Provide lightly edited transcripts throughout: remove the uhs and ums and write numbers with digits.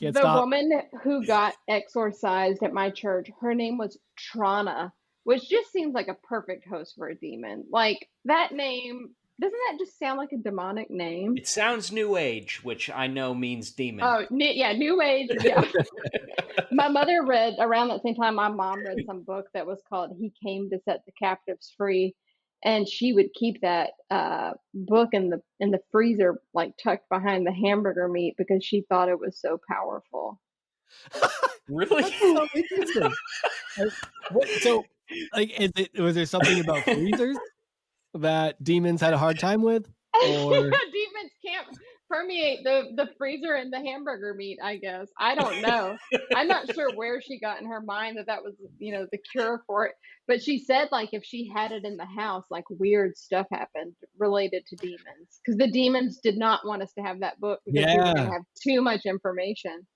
Can't The stop. woman who got exorcised at my church, her name was Trana, which just seems like a perfect host for a demon. Like that name, doesn't that just sound like a demonic name? It sounds new age, which I know means demon. Oh, yeah, New Age. Yeah. My mother read around that same time. My mom read some book that was called "He Came to Set the Captives Free," and she would keep that book in the freezer, like tucked behind the hamburger meat, because she thought it was so powerful. Really? That's so interesting. So, like, was there something about freezers that demons had a hard time with? Or Demons can't permeate the freezer and the hamburger meat, I guess. I don't know. I'm not sure where she got in her mind that was, the cure for it. But she said, like, if she had it in the house, like, weird stuff happened related to demons. Because the demons did not want us to have that book because we were going to have too much information.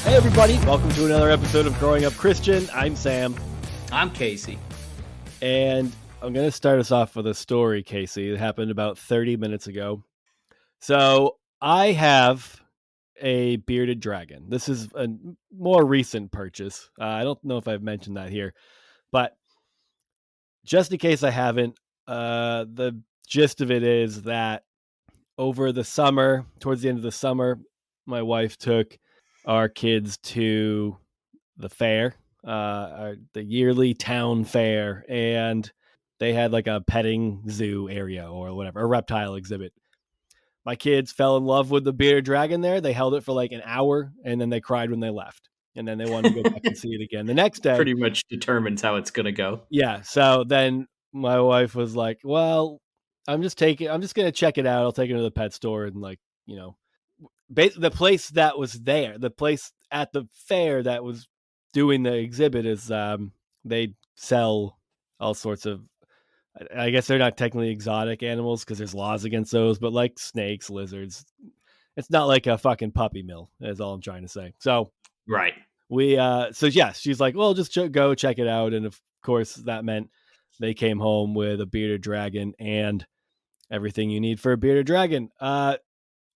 Hey everybody, welcome to another episode of Growing Up Christian. I'm Sam. I'm Casey. And I'm going to start us off with a story, Casey. It happened about 30 minutes ago. So I have a bearded dragon. This is a more recent purchase. I don't know if I've mentioned that here, but just in case I haven't, the gist of it is that over the summer, towards the end of the summer, my wife took our kids to the fair, the yearly town fair, and they had like a petting zoo area or whatever, a reptile exhibit. My kids fell in love with the bearded dragon there. They held it for like an hour, and then they cried when they left. And then they wanted to go back and see it again the next day. Pretty much determines how it's going to go. Yeah. So then my wife was like, well, I'm just going to check it out. I'll take it to the pet store and the place that was there, the place at the fair that was doing the exhibit is they sell all sorts of, I guess they're not technically exotic animals because there's laws against those, but like snakes, lizards. It's not like a fucking puppy mill, is all I'm trying to say. So right. She's like, well, just go check it out. And of course that meant they came home with a bearded dragon and everything you need for a bearded dragon.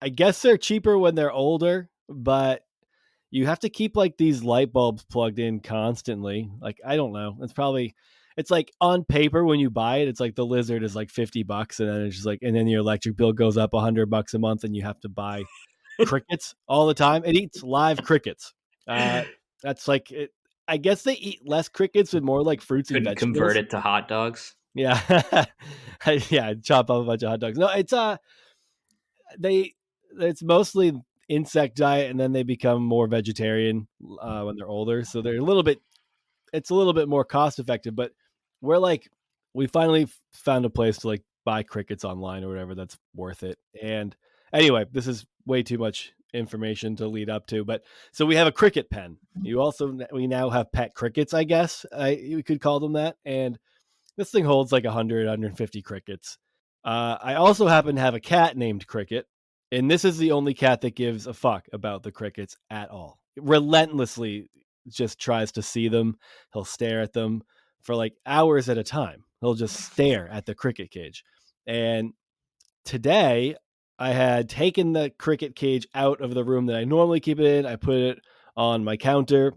I guess they're cheaper when they're older, but you have to keep like these light bulbs plugged in constantly. Like, I don't know. It's like on paper when you buy it, it's like the lizard is like $50 and then it's just like, and then your electric bill goes up $100 a month and you have to buy crickets all the time. It eats live crickets. That's like it. I guess they eat less crickets and more like fruits and vegetables. Convert it to hot dogs. Yeah. Yeah. Chop up a bunch of hot dogs. No, it's mostly insect diet, and then they become more vegetarian when they're older. So they're it's a little bit more cost effective, but we finally found a place to like buy crickets online or whatever that's worth it. And anyway, this is way too much information to lead up to, but so we have a cricket pen. We now have pet crickets, I guess you could call them that. And this thing holds like 150 crickets. I also happen to have a cat named Cricket. And this is the only cat that gives a fuck about the crickets at all. It relentlessly just tries to see them. He'll stare at them for like hours at a time. He'll just stare at the cricket cage. And today I had taken the cricket cage out of the room that I normally keep it in. I put it on my counter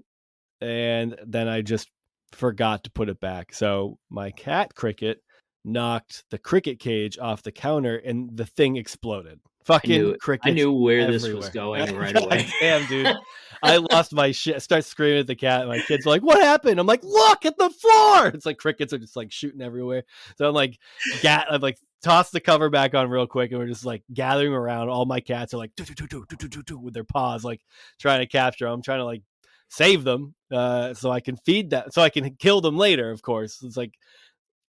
and then I just forgot to put it back. So my cat Cricket knocked the cricket cage off the counter and the thing exploded. Fucking crickets. I knew where everywhere. This was going right away. Damn, dude. I lost my shit. I start screaming at the cat. And my kids are like, what happened? I'm like, look at the floor. It's like crickets are just like shooting everywhere. So I'm like, I've like tossed the cover back on real quick. And we're just like gathering around. All my cats are like, with their paws, like trying to capture them. I'm trying to like save them so I can feed that. So I can kill them later, of course. It's like,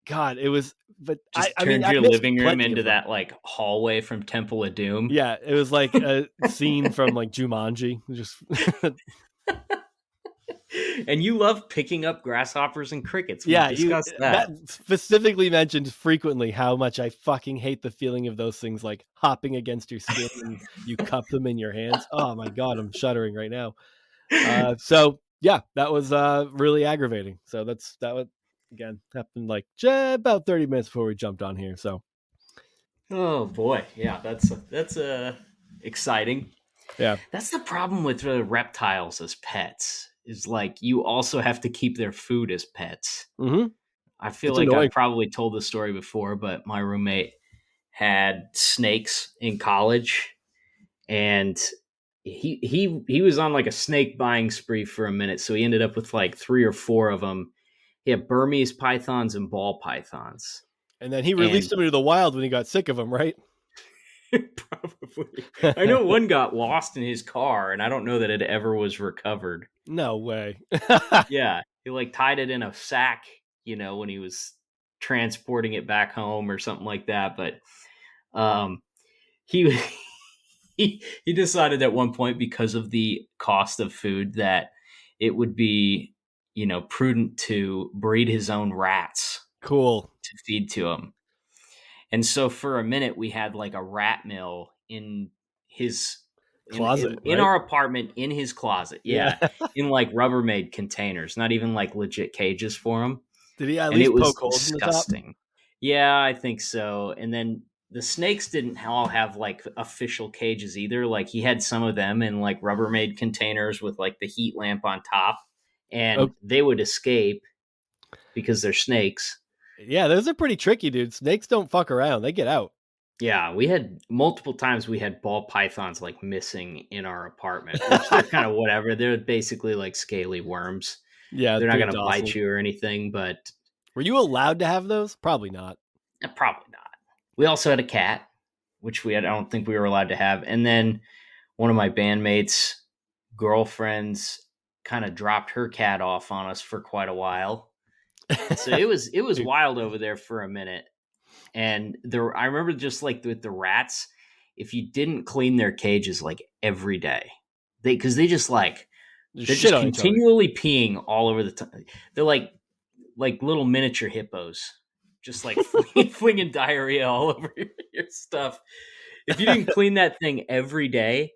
God, it was, but I mean, your living room into that like hallway from Temple of Doom. Yeah, it was like a scene from like Jumanji. Just And you love picking up grasshoppers and crickets. We've Yeah, discussed that that. specifically mentioned frequently how much I fucking hate the feeling of those things like hopping against your skin and you cup them in your hands. Oh my god, I'm shuddering right now. So yeah, that was really aggravating. So that would again happened like about 30 minutes before we jumped on here. So Oh boy, yeah, that's exciting. yeah, That's the problem with reptiles as pets. Is like you also have to keep their food as pets. hmm I feel it's like annoying. I've probably told this story before, but my roommate had snakes in college, and he was on like a snake buying spree for a minute. So he ended up with like 3 or 4 of them. He had Burmese pythons and ball pythons, And then he released and them into the wild when he got sick of them, right? probably I know one got lost in his car, and I don't know that it ever was recovered. No way. Yeah, he like tied it in a sack, when he was transporting it back home or something like that. But um, he he decided at one point, because of the cost of food, that it would be prudent to breed his own rats Cool. to feed to him. And so for a minute we had like a rat mill in his Closet, in right? our apartment, in his closet. Yeah. Yeah, in like Rubbermaid containers, not even like legit cages for him. Did he at And it least was poke holes in the top? disgusting. Yeah, I think so. And then the snakes didn't all have like official cages either. Like he had some of them in like Rubbermaid containers with like the heat lamp on top, Oh, and they would escape because they're snakes. yeah, those are pretty tricky, dude. Snakes don't fuck around; they get out. Yeah, we had multiple times we had ball pythons like missing in our apartment, which they're kind of whatever. They're basically like scaly worms. Yeah, They're not pretty going to bite docile. you or anything, but Were you allowed to have those? Probably not. probably not. We also had a cat, which I don't think we were allowed to have. And then one of my bandmates' girlfriends kind of dropped her cat off on us for quite a while. So it was Dude, wild over there for a minute. And I remember just like with the rats, if you didn't clean their cages like every day, because just they're shit just on each other. continually peeing all over the time. They're like little miniature hippos, just like flinging diarrhea all over your stuff. If you didn't clean that thing every day,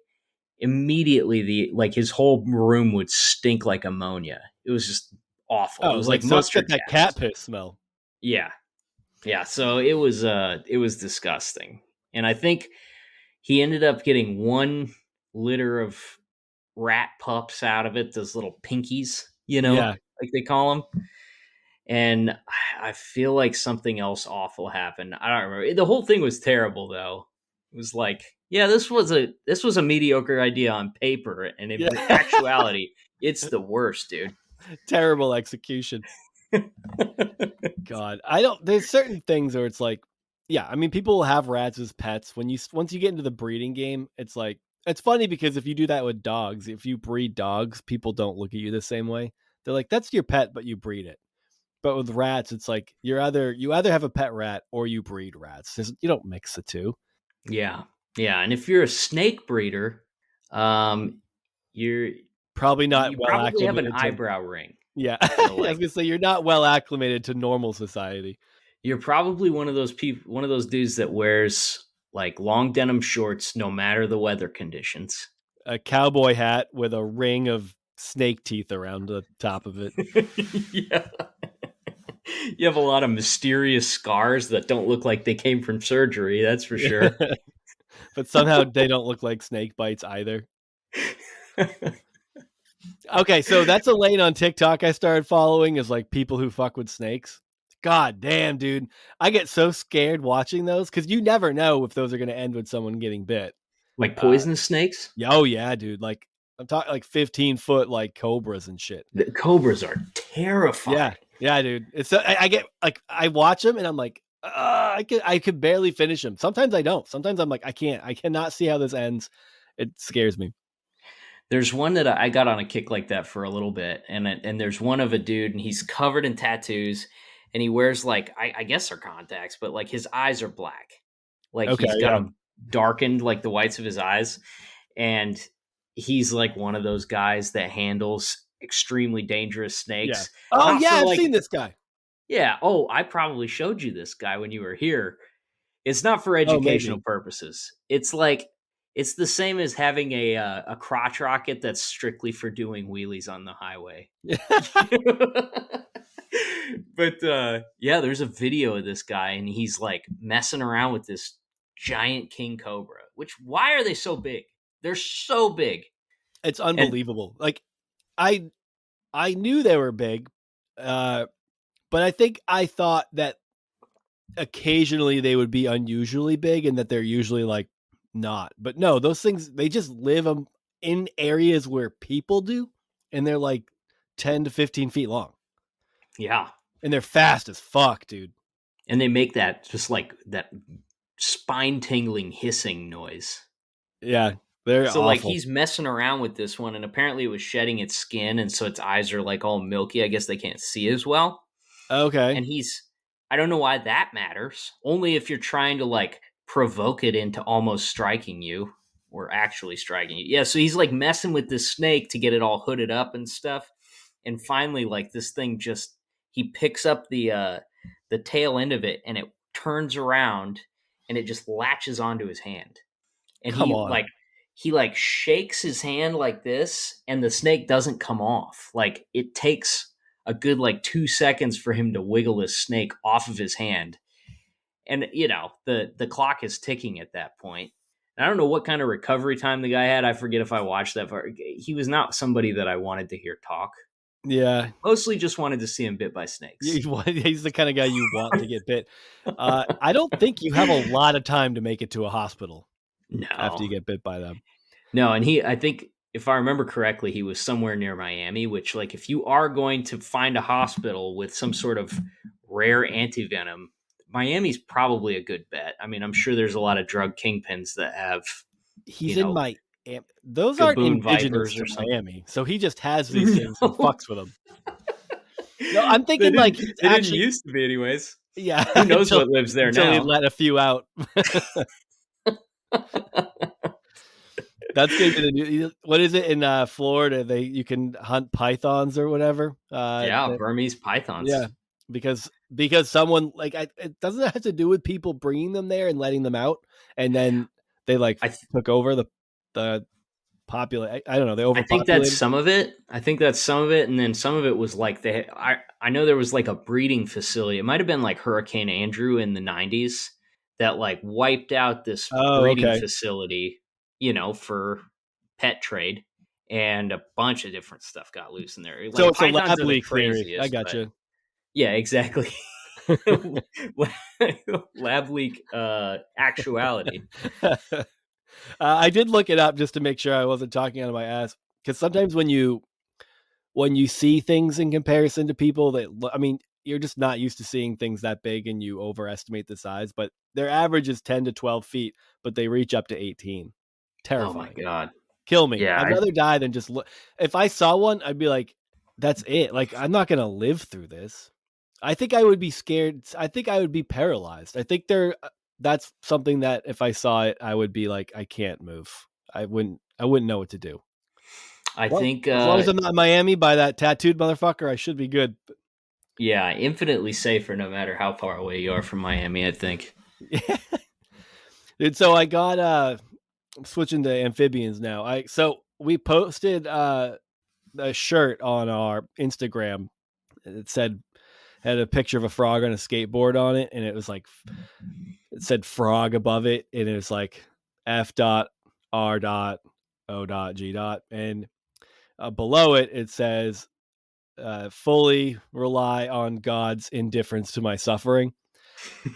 immediately his whole room would stink like ammonia. It was just awful. It Oh, was like like so it's got mustard that cat gas. piss smell. Yeah. Yeah, so it was disgusting. And I think he ended up getting one litter of rat pups out of it, those little pinkies, Yeah. like they call them. And I feel like something else awful happened. I don't remember. The whole thing was terrible though. It was like, yeah, this was a mediocre idea on paper, and in Yeah. actuality, it's the worst, dude. Terrible execution. God, I don't. There's certain things where it's like, yeah, I mean, people will have rats as pets. Once you get into the breeding game, it's like it's funny because if you do that with dogs, if you breed dogs, people don't look at you the same way. They're like, that's your pet, but you breed it. But with rats, it's like you either have a pet rat or you breed rats. You don't mix the two. Yeah. Yeah, and if you're a snake breeder, um you're Probably not you well probably have an acclimated to. eyebrow ring, Yeah, I I feel was like. gonna say you're not well acclimated to normal society. You're probably one of those people, one of those dudes that wears like long denim shorts no matter the weather conditions. A cowboy hat with a ring of snake teeth around the top of it. Yeah. You have a lot of mysterious scars that don't look like they came from surgery, that's for sure. But somehow they don't look like snake bites either. Okay, so that's a lane on TikTok I started following is like people who fuck with snakes. God damn, dude. I get so scared watching those because you never know if those are going to end with someone getting bit. Like Uh, poisonous snakes? yeah, oh yeah, dude. Like I'm talking like 15-foot like cobras and shit. The cobras are Yeah, terrifying. yeah, dude. It's I get like I watch them and I'm like, I could barely finish them. Sometimes I don't. Sometimes I'm like, I cannot see how this ends. It scares me. There's one that I got on a kick like that for a little bit, and there's one of a dude, and he's covered in tattoos, and he wears like I guess they're contacts, but like his eyes are black, like Okay, he's got yeah. them darkened like the whites of his eyes, and he's like one of those guys that handles extremely dangerous Yeah. snakes. Oh Not yeah, for I've like, seen this guy. yeah, oh, I probably showed you this guy when you were here. It's not for Oh, educational maybe. purposes. It's like it's the same as having a crotch rocket that's strictly for doing wheelies on the highway. But yeah, there's a video of this guy and he's like messing around with this giant king cobra. Which, why are they so big? They're so big. It's And unbelievable. Like I knew they were big, but I think I thought that occasionally they would be unusually big and that they're usually like not. But no, those things, they just live in areas where people do, and they're like 10 to 15 feet long, yeah, and they're fast as fuck, dude. and they make that just like that spine tingling hissing noise. Yeah, they're So like awful. he's messing around with this one, and apparently it was shedding its skin, and so its eyes are like all milky. I guess they can't see as well. Okay. And I don't know why that matters. Only if you're trying to like provoke it into almost striking you or actually striking you. Yeah, so he's like messing with this snake to get it all hooded up and stuff. And finally, like this thing just he picks up the tail end of it and it turns around and it just latches onto his hand. And Come on. he like shakes his hand like this and the snake doesn't come off. Like it takes a good like 2 seconds for him to wiggle his snake off of his hand. And you know, the clock is ticking at that point. And I don't know what kind of recovery time the guy had. I forget if I watched that far. He was not somebody that I wanted to hear talk. Yeah. Mostly just wanted to see him bit by snakes. He's the kind of guy you want to get bit. I don't think you have a lot of time to make it to a hospital after you No. get bit by them. No, and I think if I remember correctly, he was somewhere near Miami, which like if you are going to find a hospital with some sort of rare antivenom, Miami's probably a good bet. I mean, I'm sure there's a lot of drug kingpins that have, He's you in know, my. Those aren't Gaboon indigenous vipers to or something. Miami, so he just has these things and No. fucks with them. No, I'm They thinking like didn't he's they didn't actually, used to be anyways. yeah, Who knows what lives there until he now? let a few out. That's gonna be the new. What is it in Florida? You can hunt pythons or whatever. Yeah, Burmese pythons. Yeah, because someone like it doesn't have to do with people bringing them there and letting them out, and then they like I th- took over the populate. I don't know. They I think that's overpopulated. some of it. I think that's some of it, and then some of it was like I know there was like a breeding facility. It might have been like Hurricane Andrew in the '90s that like wiped out this Oh, breeding okay. facility, you know, for pet trade, and a bunch of different stuff got loose in there. So Like it's a pythons lab are the leak theory. I craziest, but gotcha. yeah, exactly. Lab leak actuality. I did look it up just to make sure I wasn't talking out of my ass. Because sometimes when you see things in comparison to people I mean, you're just not used to seeing things that big and you overestimate the size. But their average is 10 to 12 feet, but they reach up to 18. Oh my Terrifying. god. Kill me. Yeah, I'd rather die than just look. If I saw one, I'd be like, that's it. Like, I'm not going to live through this. I think I would be scared. I think I would be paralyzed. I think that's something that if I saw it, I would be like, I can't move. I wouldn't know what to do. I Well, think as long as I'm not in Miami by that tattooed motherfucker, I should be good. yeah, infinitely safer no matter how far away you are from Miami, I think. Dude, so I got I'm switching to amphibians now. So we posted a shirt on our Instagram. It had a picture of a frog on a skateboard on it, and it was like it said frog above it, and it was like F dot R dot O dot G dot, and below it it says fully rely on God's indifference to my suffering.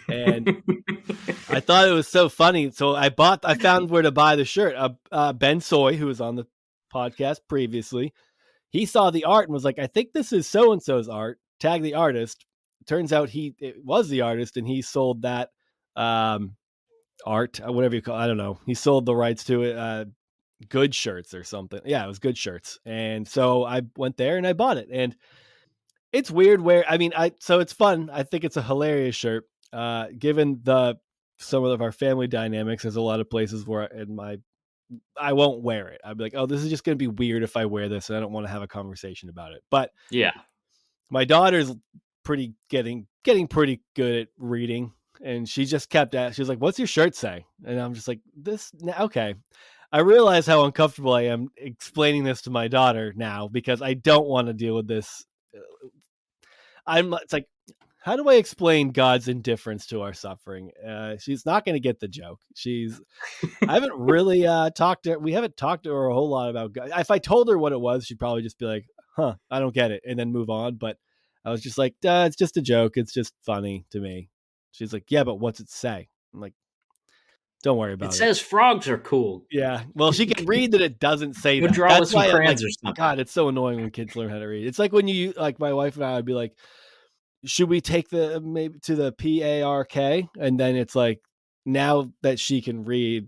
And I thought it was so funny, so I found where to buy the shirt. Ben Soy, who was on the podcast previously, he saw the art and was like, I think this is so and so's art. Tag the artist. Turns out it was the artist, and he sold that art, whatever you call it. I don't know. He sold the rights to it, Good Shirts or something. Yeah, it was Good Shirts. And so I went there and I bought it. And it's weird so it's fun. I think it's a hilarious shirt. Given some of our family dynamics, there's a lot of places where in my I won't wear it. I'd be like, oh, this is just going to be weird if I wear this, and I don't want to have a conversation about it. But Yeah. my daughter's getting pretty good at reading, and she just kept at. She was like, "What's your shirt say?" And I'm just like, "This okay." I realize how uncomfortable I am explaining this to my daughter now because I don't want to deal with this. It's like, how do I explain God's indifference to our suffering? She's not going to get the joke. I haven't really we haven't talked to her a whole lot about God. If I told her what it was, she'd probably just be like, huh, I don't get it, and then move on. But I was just like, duh, it's just a joke. It's just funny to me. She's like, yeah, but what's it say? I'm like, don't worry It about it. says frogs are cool. Yeah. Well, she can read that it doesn't say Go that. draw with That's some why I'm like, crayons or something. God, it's so annoying when kids learn how to read. It's like when you, like my wife and I would be like, should we take maybe to the PARK? And then it's like, now that she can read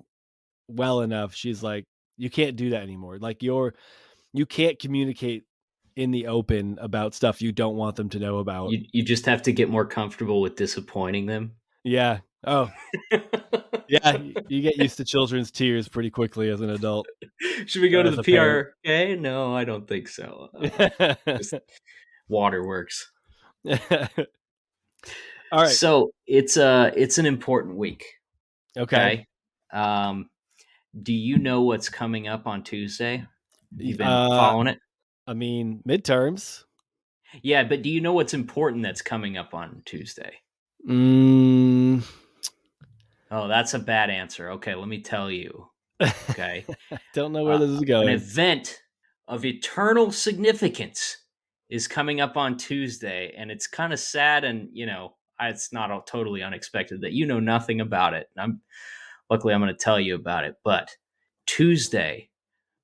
well enough, she's like, you can't do that anymore. Like you can't communicate in the open about stuff you don't want them to know about. You just have to get more comfortable with disappointing them. Yeah. Oh, yeah. You get used to children's tears pretty quickly as an adult. Should we go to as the a parent. PRK? No, I don't think so. Just waterworks. All right. So it's an important week. Okay. Do you know what's coming up on Tuesday? You've been following it? I mean, midterms. Yeah, but do you know what's important that's coming up on Tuesday? Oh, that's a bad answer. Okay, let me tell you. Okay. I don't know where this is going. An event of eternal significance is coming up on Tuesday, and it's kind of sad, and it's not totally unexpected that you know nothing about it. Luckily, I'm going to tell you about it. But Tuesday,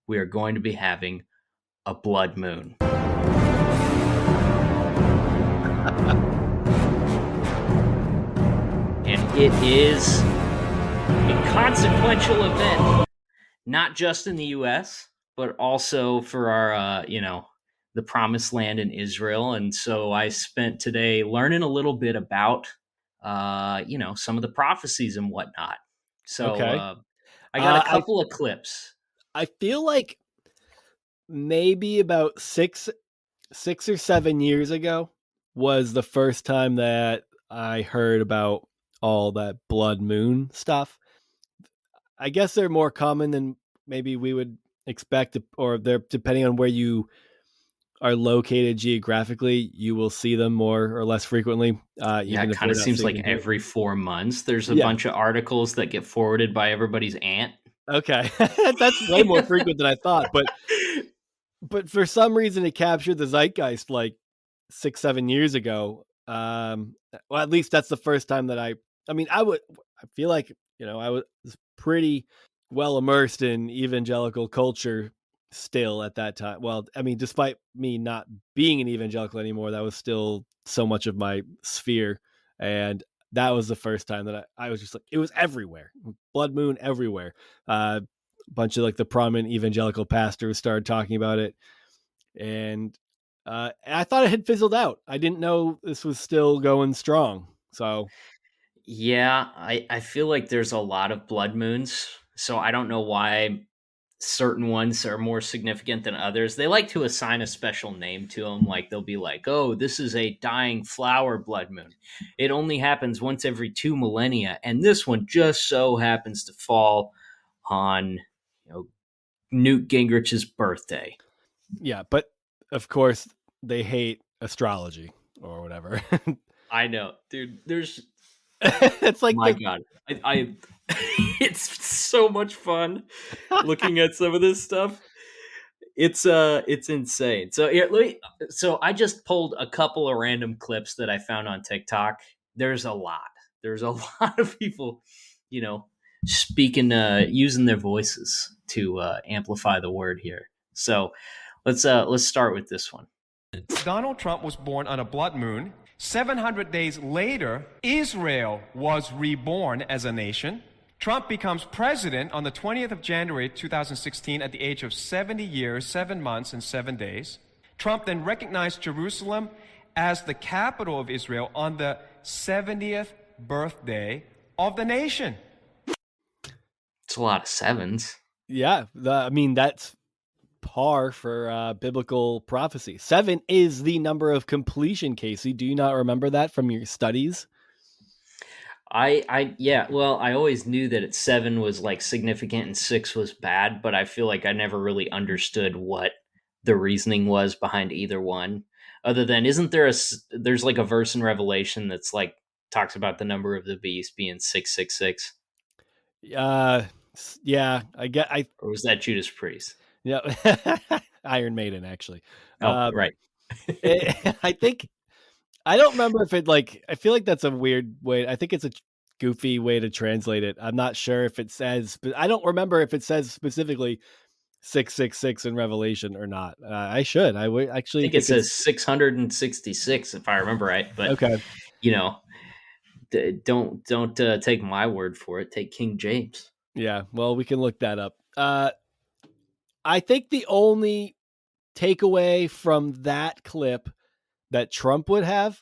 we are going to be having a blood moon. And it is a consequential event, not just in the U.S., but also for our, the promised land in Israel. And so I spent today learning a little bit about, some of the prophecies and whatnot. So Okay. I got a couple of clips. I feel like maybe about 6 or 7 years ago was the first time that I heard about all that blood moon stuff. I guess they're more common than maybe we would expect, or they're depending on where you are located geographically, you will see them more or less frequently. It kind of seems like every 4 months there's a bunch of articles that get forwarded by everybody's aunt. Okay. That's way more frequent than I thought, but for some reason it captured the zeitgeist like 6, 7 years ago. Well, at least that's the first time that I feel like, I was pretty well immersed in evangelical culture still at that time. Well, I mean, despite me not being an evangelical anymore, that was still so much of my sphere. And that was the first time that I was just like, it was everywhere. Blood moon everywhere. A bunch of like the prominent evangelical pastors started talking about it. And I thought it had fizzled out. I didn't know this was still going strong. So yeah, I feel like there's a lot of blood moons. So I don't know why certain ones are more significant than others. They like to assign a special name to them. Like they'll be like, oh, this is a dying flower blood moon. It only happens once every 2 millennia. And this one just so happens to fall on, Newt Gingrich's birthday. Yeah, but of course they hate astrology or whatever. I know, dude. There's it's like my God. I it's so much fun looking at some of this stuff. It's insane. So so I just pulled a couple of random clips that I found on TikTok. There's a lot. There's a lot of people, speaking, using their voices to amplify the word here. So let's start with this one. Donald Trump was born on a blood moon. 700 days later, Israel was reborn as a nation. Trump becomes president on the 20th of January 2016 at the age of 70 years, 7 months, and 7 days. Trump then recognized Jerusalem as the capital of Israel on the 70th birthday of the nation. It's a lot of sevens. Yeah, I mean that's par for biblical prophecy. 7 is the number of completion, Casey. Do you not remember that from your studies? Yeah, well, I always knew that 7 was like significant and 6 was bad, but I feel like I never really understood what the reasoning was behind either one. Other than, isn't there there's like a verse in Revelation that's like talks about the number of the beast being 666, Uh, yeah, I or was that Judas Priest? yeah, Iron Maiden actually. Oh, right. I think I don't remember if it like. I feel like that's a weird way. I think it's a goofy way to translate it. I'm not sure if it says, but I don't remember if it says specifically 666 in Revelation or not. I should. I would I actually think it think it's says 666 if I remember right, but okay. you know, don't take my word for it. Take King James. Yeah. Well, we can look that up. I think the only takeaway from that clip that Trump would have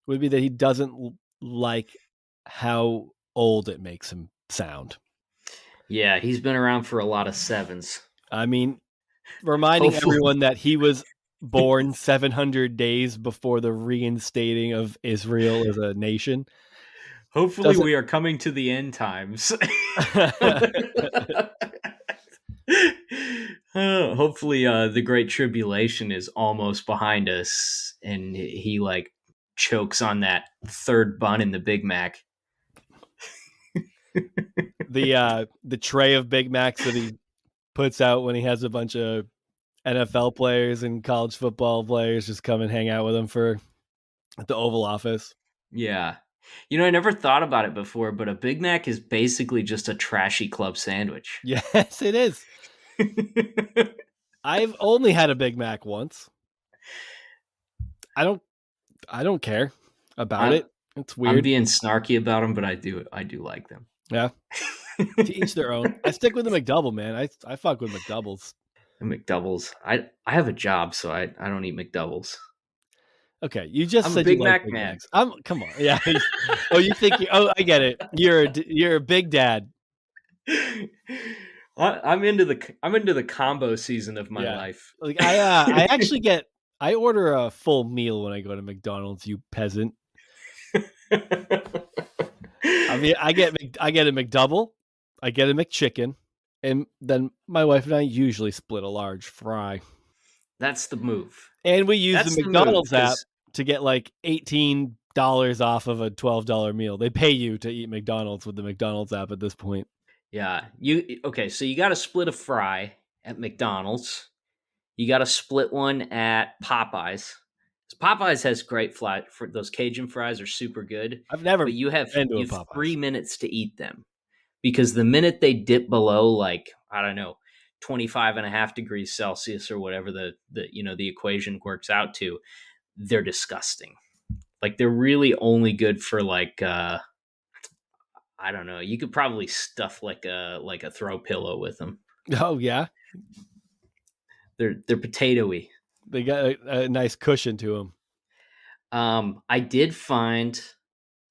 would be that he doesn't like how old it makes him sound. Yeah, he's been around for a lot of sevens. I mean, reminding Hopefully, everyone that he was born 700 days before the reinstating of Israel as a nation. hopefully Doesn't we are coming to the end times. Hopefully, the Great Tribulation is almost behind us, and he like chokes on that third bun in the Big Mac. the tray of Big Macs that he puts out when he has a bunch of NFL players and college football players just come and hang out with him for at the Oval Office. Yeah. You know, I never thought about it before, but a Big Mac is basically just a trashy club sandwich. Yes, it is. I've only had a Big Mac once. I don't care about it. It's I'm weird. being snarky about them, but I do like them. Yeah. To each their own. I stick with the McDouble, man. I fuck with McDoubles. The McDoubles. I have a job, so I don't eat McDoubles. Okay, you just I'm a said you Big like Mac Big man. Macs. Come on, yeah. Oh, you think you? Oh, I get it. You're a big dad. I'm into the combo season of my life. Like I actually I order a full meal when I go to McDonald's. You peasant. I mean, I get a McDouble, I get a McChicken, and then my wife and I usually split a large fry. That's the move. And we use That's the the move, McDonald's app 'cause- to get like $18 off of a $12 meal. They pay you to eat McDonald's with the McDonald's app at this point. Yeah. So you got to split a fry at McDonald's. You got to split one at Popeyes. 'Cause Popeyes has great fry. For those Cajun fries are super good, I've never but you have been to a 3 Popeyes. minutes to eat them, because the minute they dip below, like, I don't know, 25.5 degrees Celsius or whatever the equation works out to, they're disgusting. Like, they're really only good for like I don't know. You could probably stuff like a throw pillow with them. Oh yeah, They're potatoey. they got a nice cushion to them. I did find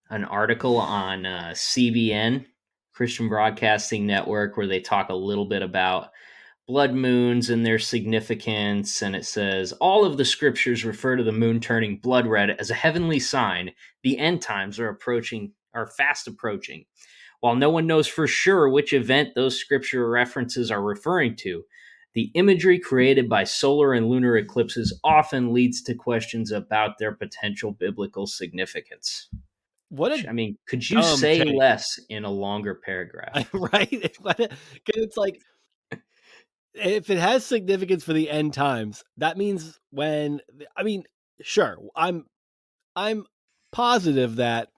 an article on CBN, Christian Broadcasting Network, where they talk a little bit about blood moons and their significance. And it says, all of the scriptures refer to the moon turning blood red as a heavenly sign. The end times are fast approaching. While no one knows for sure which event those scripture references are referring to, the imagery created by solar and lunar eclipses often leads to questions about their potential biblical significance. What I mean, could you dumb say take. less in a longer paragraph? Right? Because it's like, if it has significance for the end times, that means sure, I'm positive that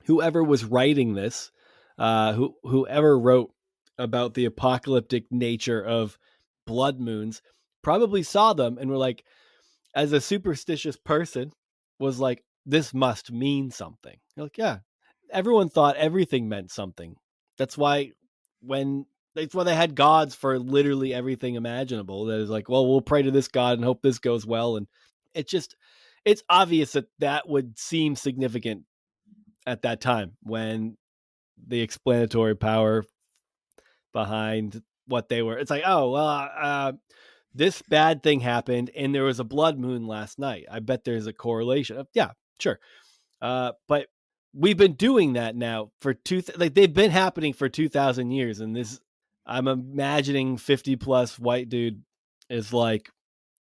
whoever was writing this, whoever wrote about the apocalyptic nature of blood moons, probably saw them and were like, as a superstitious person, was like, this must mean something. You're like, yeah, everyone thought everything meant something. That's why they had gods for literally everything imaginable. That is like, well, we'll pray to this god and hope this goes well. And it's obvious that would seem significant at that time when the explanatory power behind what they were. It's like, oh, well, this bad thing happened and there was a blood moon last night. I bet there's a correlation. Yeah, sure. But we've been doing that now for they've been happening for 2,000 years. And this, I'm imagining 50 plus white dude is like,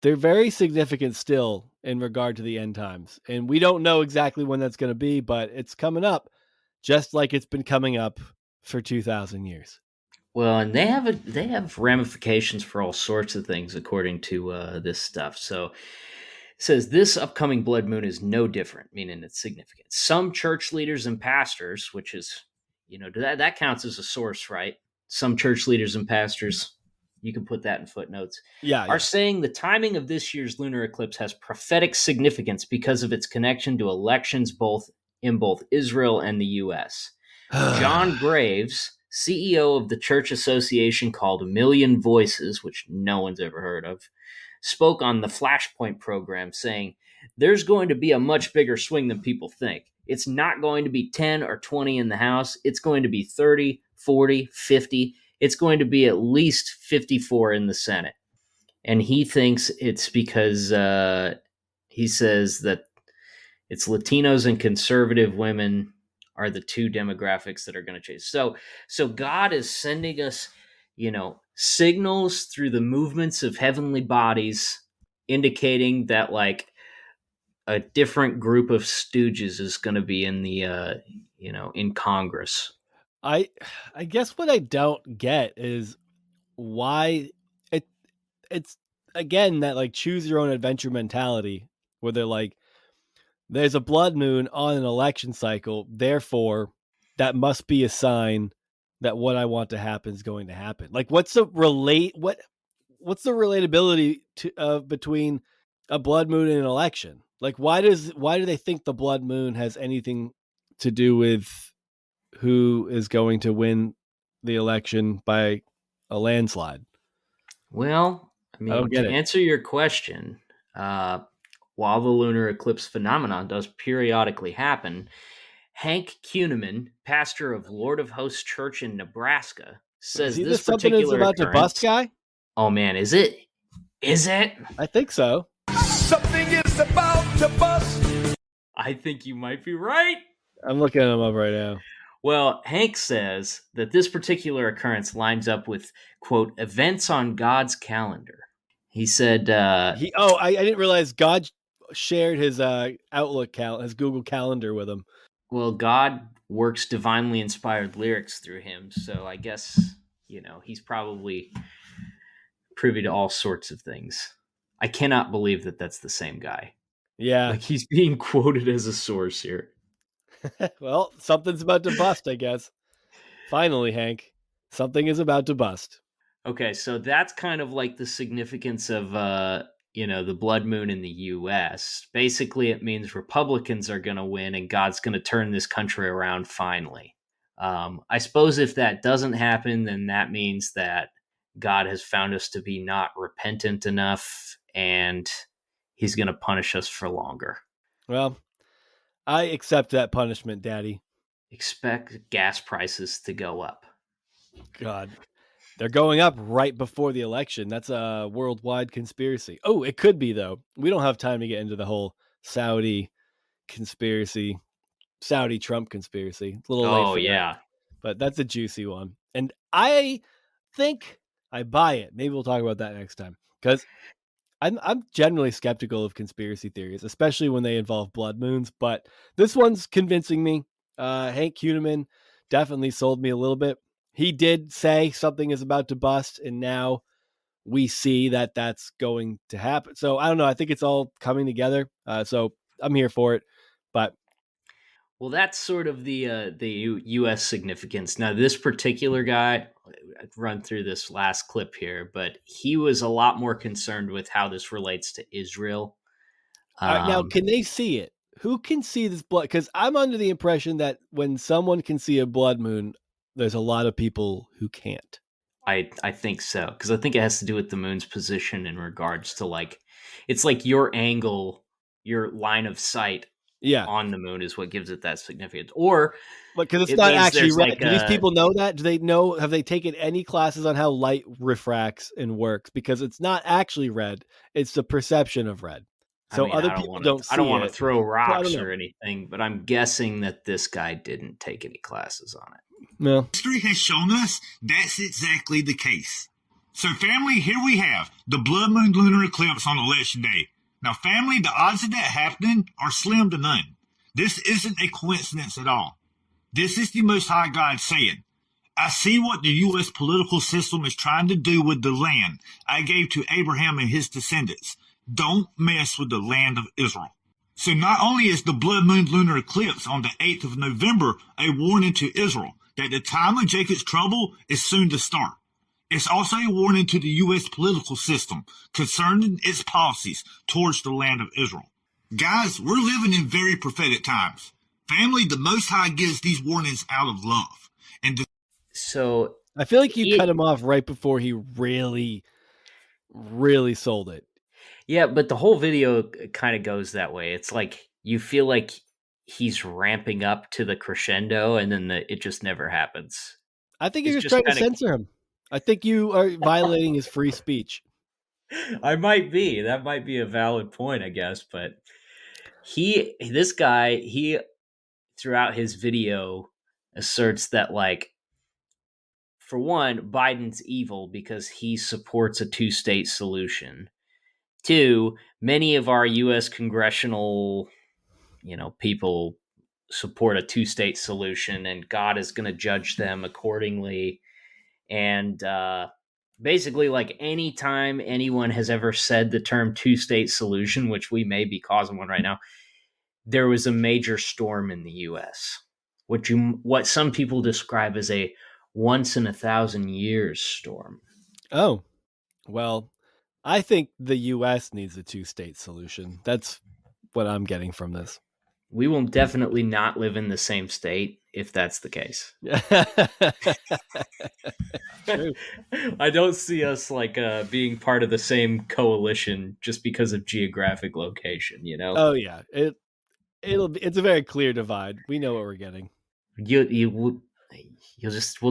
they're very significant still in regard to the end times. And we don't know exactly when that's going to be, but it's coming up just like it's been coming up for 2,000 years. Well, and they have ramifications for all sorts of things according to this stuff. So it says this upcoming blood moon is no different, meaning it's significant. Some church leaders and pastors, which is, that counts as a source, right? Some church leaders and pastors, you can put that in footnotes, are saying the timing of this year's lunar eclipse has prophetic significance because of its connection to elections in both Israel and the U.S. John Graves, CEO of the church association called A Million Voices, which no one's ever heard of, spoke on the Flashpoint program saying, there's going to be a much bigger swing than people think. It's not going to be 10 or 20 in the House. It's going to be 30, 40, 50. It's going to be at least 54 in the Senate. And he thinks it's because he says that it's Latinos and conservative women are the two demographics that are going to change. So God is sending us, signals through the movements of heavenly bodies indicating that like a different group of stooges is going to be in the in Congress. I guess what I don't get is why it's again that like choose your own adventure mentality where they're like, there's a blood moon on an election cycle, therefore that must be a sign that what I want to happen is going to happen. Like, what's the relatability to between a blood moon and an election? Like, why do they think the blood moon has anything to do with who is going to win the election by a landslide? Well, I mean, to answer your question, while the lunar eclipse phenomenon does periodically happen, Hank Kuhneman, pastor of Lord of Hosts Church in Nebraska, says this particular about to bust guy. Oh man, is it? Is it? I think so. Something is about to bust. I think you might be right. I'm looking him up right now. Well, Hank says that this particular occurrence lines up with, quote, events on God's calendar. He said... I didn't realize God shared his Outlook his Google Calendar with him. Well, God works divinely inspired lyrics through him, so I guess, he's probably privy to all sorts of things. I cannot believe that that's the same guy. Yeah. Like, he's being quoted as a source here. Well, something's about to bust, I guess. Finally, Hank, something is about to bust. Okay, so that's kind of like the significance of, the blood moon in the U.S. Basically, it means Republicans are going to win and God's going to turn this country around finally. I suppose if that doesn't happen, then that means that God has found us to be not repentant enough and he's going to punish us for longer. Well, I accept that punishment, Daddy. Expect gas prices to go up. God. They're going up right before the election. That's a worldwide conspiracy. Oh, it could be, though. We don't have time to get into the whole Saudi conspiracy, Saudi Trump conspiracy. It's a little late for that. But that's a juicy one. And I think I buy it. Maybe we'll talk about that next time. Because I'm generally skeptical of conspiracy theories, especially when they involve blood moons. But this one's convincing me. Hank Kuhneman definitely sold me a little bit. He did say something is about to bust, and now we see that that's going to happen. So I don't know. I think it's all coming together. So I'm here for it. But well, that's sort of the U.S. significance. Now, this particular guy, I'd run through this last clip here, but he was a lot more concerned with how this relates to Israel. Now, can they see it? Who can see this blood? Because I'm under the impression that when someone can see a blood moon, there's a lot of people who can't. I think so, because I think it has to do with the moon's position in regards to, like, it's like your angle, your line of sight Yeah. on the moon is what gives it that significance. Or Because it's it not means actually there's red. like Do these a, people know that? Do they know? Have they taken any classes on how light refracts and works? Because it's not actually red. It's the perception of red. I So mean, other people don't I don't see want to it. throw So I don't rocks know. or anything, but I'm guessing that this guy didn't take any classes on it. No. History has shown us that's exactly the case. So, family, here we have the blood moon lunar eclipse on election day. Now, family, the odds of that happening are slim to none. This isn't a coincidence at all. This is the Most High God saying, I see what the U.S. political system is trying to do with the land I gave to Abraham and his descendants. Don't mess with the land of Israel. So not only is the blood moon lunar eclipse on the 8th of November a warning to Israel that the time of Jacob's trouble is soon to start, it's also a warning to the U.S. political system concerning its policies towards the land of Israel. Guys, we're living in very prophetic times. Family, the Most High gives these warnings out of love. And So I feel like you cut him off right before he really, really sold it. yeah, but the whole video kind of goes that way. It's like you feel like he's ramping up to the crescendo, and then it just never happens. I think It's you're just just trying to kinda- censor him. I think you are violating his free speech. I might be. That might be a valid point, I guess. But this guy, throughout his video asserts that, like, for one, Biden's evil because he supports a two-state solution. Two, many of our U.S. congressional, people support a two-state solution, and God is going to judge them accordingly. And basically, like, anytime anyone has ever said the term two-state solution, which we may be causing one right now, there was a major storm in the U.S., what some people describe as a once in 1,000 years storm. Oh, well, I think the U.S. needs a two-state solution. That's what I'm getting from this. We will definitely not live in the same state if that's the case. True. I don't see us like being part of the same coalition just because of geographic location, Oh yeah, it's a very clear divide. We know what we're getting. We'll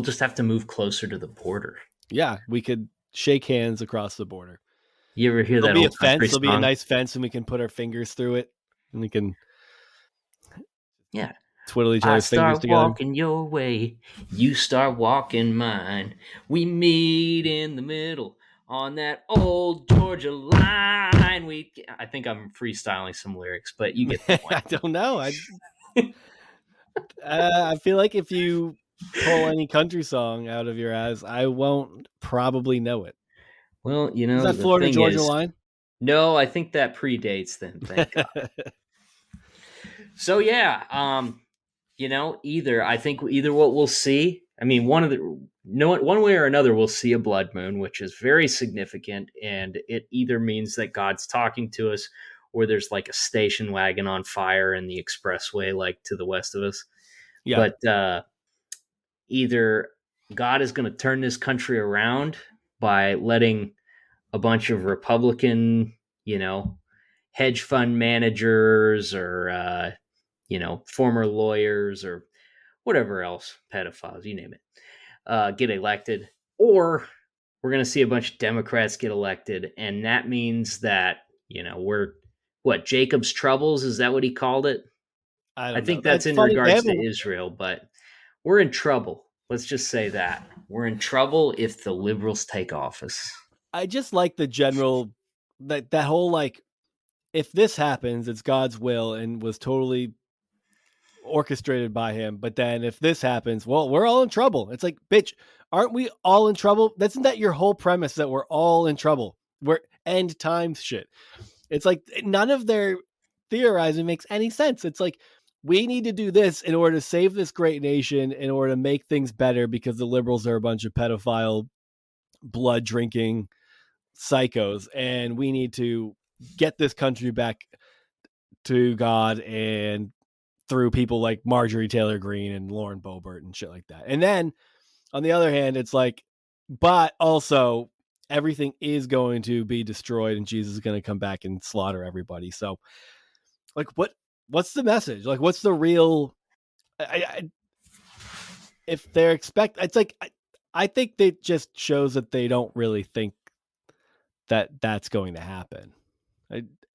just have to move closer to the border. Yeah, we could shake hands across the border. You ever hear There'll that be old a fence. country There'll be a song? nice fence, and we can put our fingers through it, and we can twiddle each I other's fingers start together. walking your way, you start walking mine. We meet in the middle on that old Georgia line. I think I'm freestyling some lyrics, but you get the point. I don't know. I feel like if you pull any country song out of your ass, I won't probably know it. Well, Is that the Florida thing Georgia is, line? No, I think that predates them. Thank God. So yeah, either what we'll see. I mean, one way or another, we'll see a blood moon, which is very significant, and it either means that God's talking to us, or there's like a station wagon on fire in the expressway, like to the west of us. Yeah. But either God is going to turn this country around by letting a bunch of Republican, hedge fund managers or former lawyers or whatever else, pedophiles, you name it, get elected, or we're going to see a bunch of Democrats get elected, and that means that we're Jacob's troubles, is that what he called it? I think that's in regards to Israel, but we're in trouble. Let's just say that we're in trouble if the liberals take office. I just like the general that whole, like, if this happens, it's God's will and was totally orchestrated by him. But then if this happens, well, we're all in trouble. It's like, bitch, aren't we all in trouble? Isn't that your whole premise, that we're all in trouble? We're end times shit. It's like none of their theorizing makes any sense. It's like, we need to do this in order to save this great nation, in order to make things better, because the liberals are a bunch of pedophile, blood drinking psychos, and we need to get this country back to God and through people like Marjorie Taylor Greene and Lauren Boebert and shit like that. And then on the other hand, it's like, but also everything is going to be destroyed and Jesus is going to come back and slaughter everybody. So, like, what what's the message? Like, what's the real? If they're it's like I think it just shows that they don't really think that that's going to happen,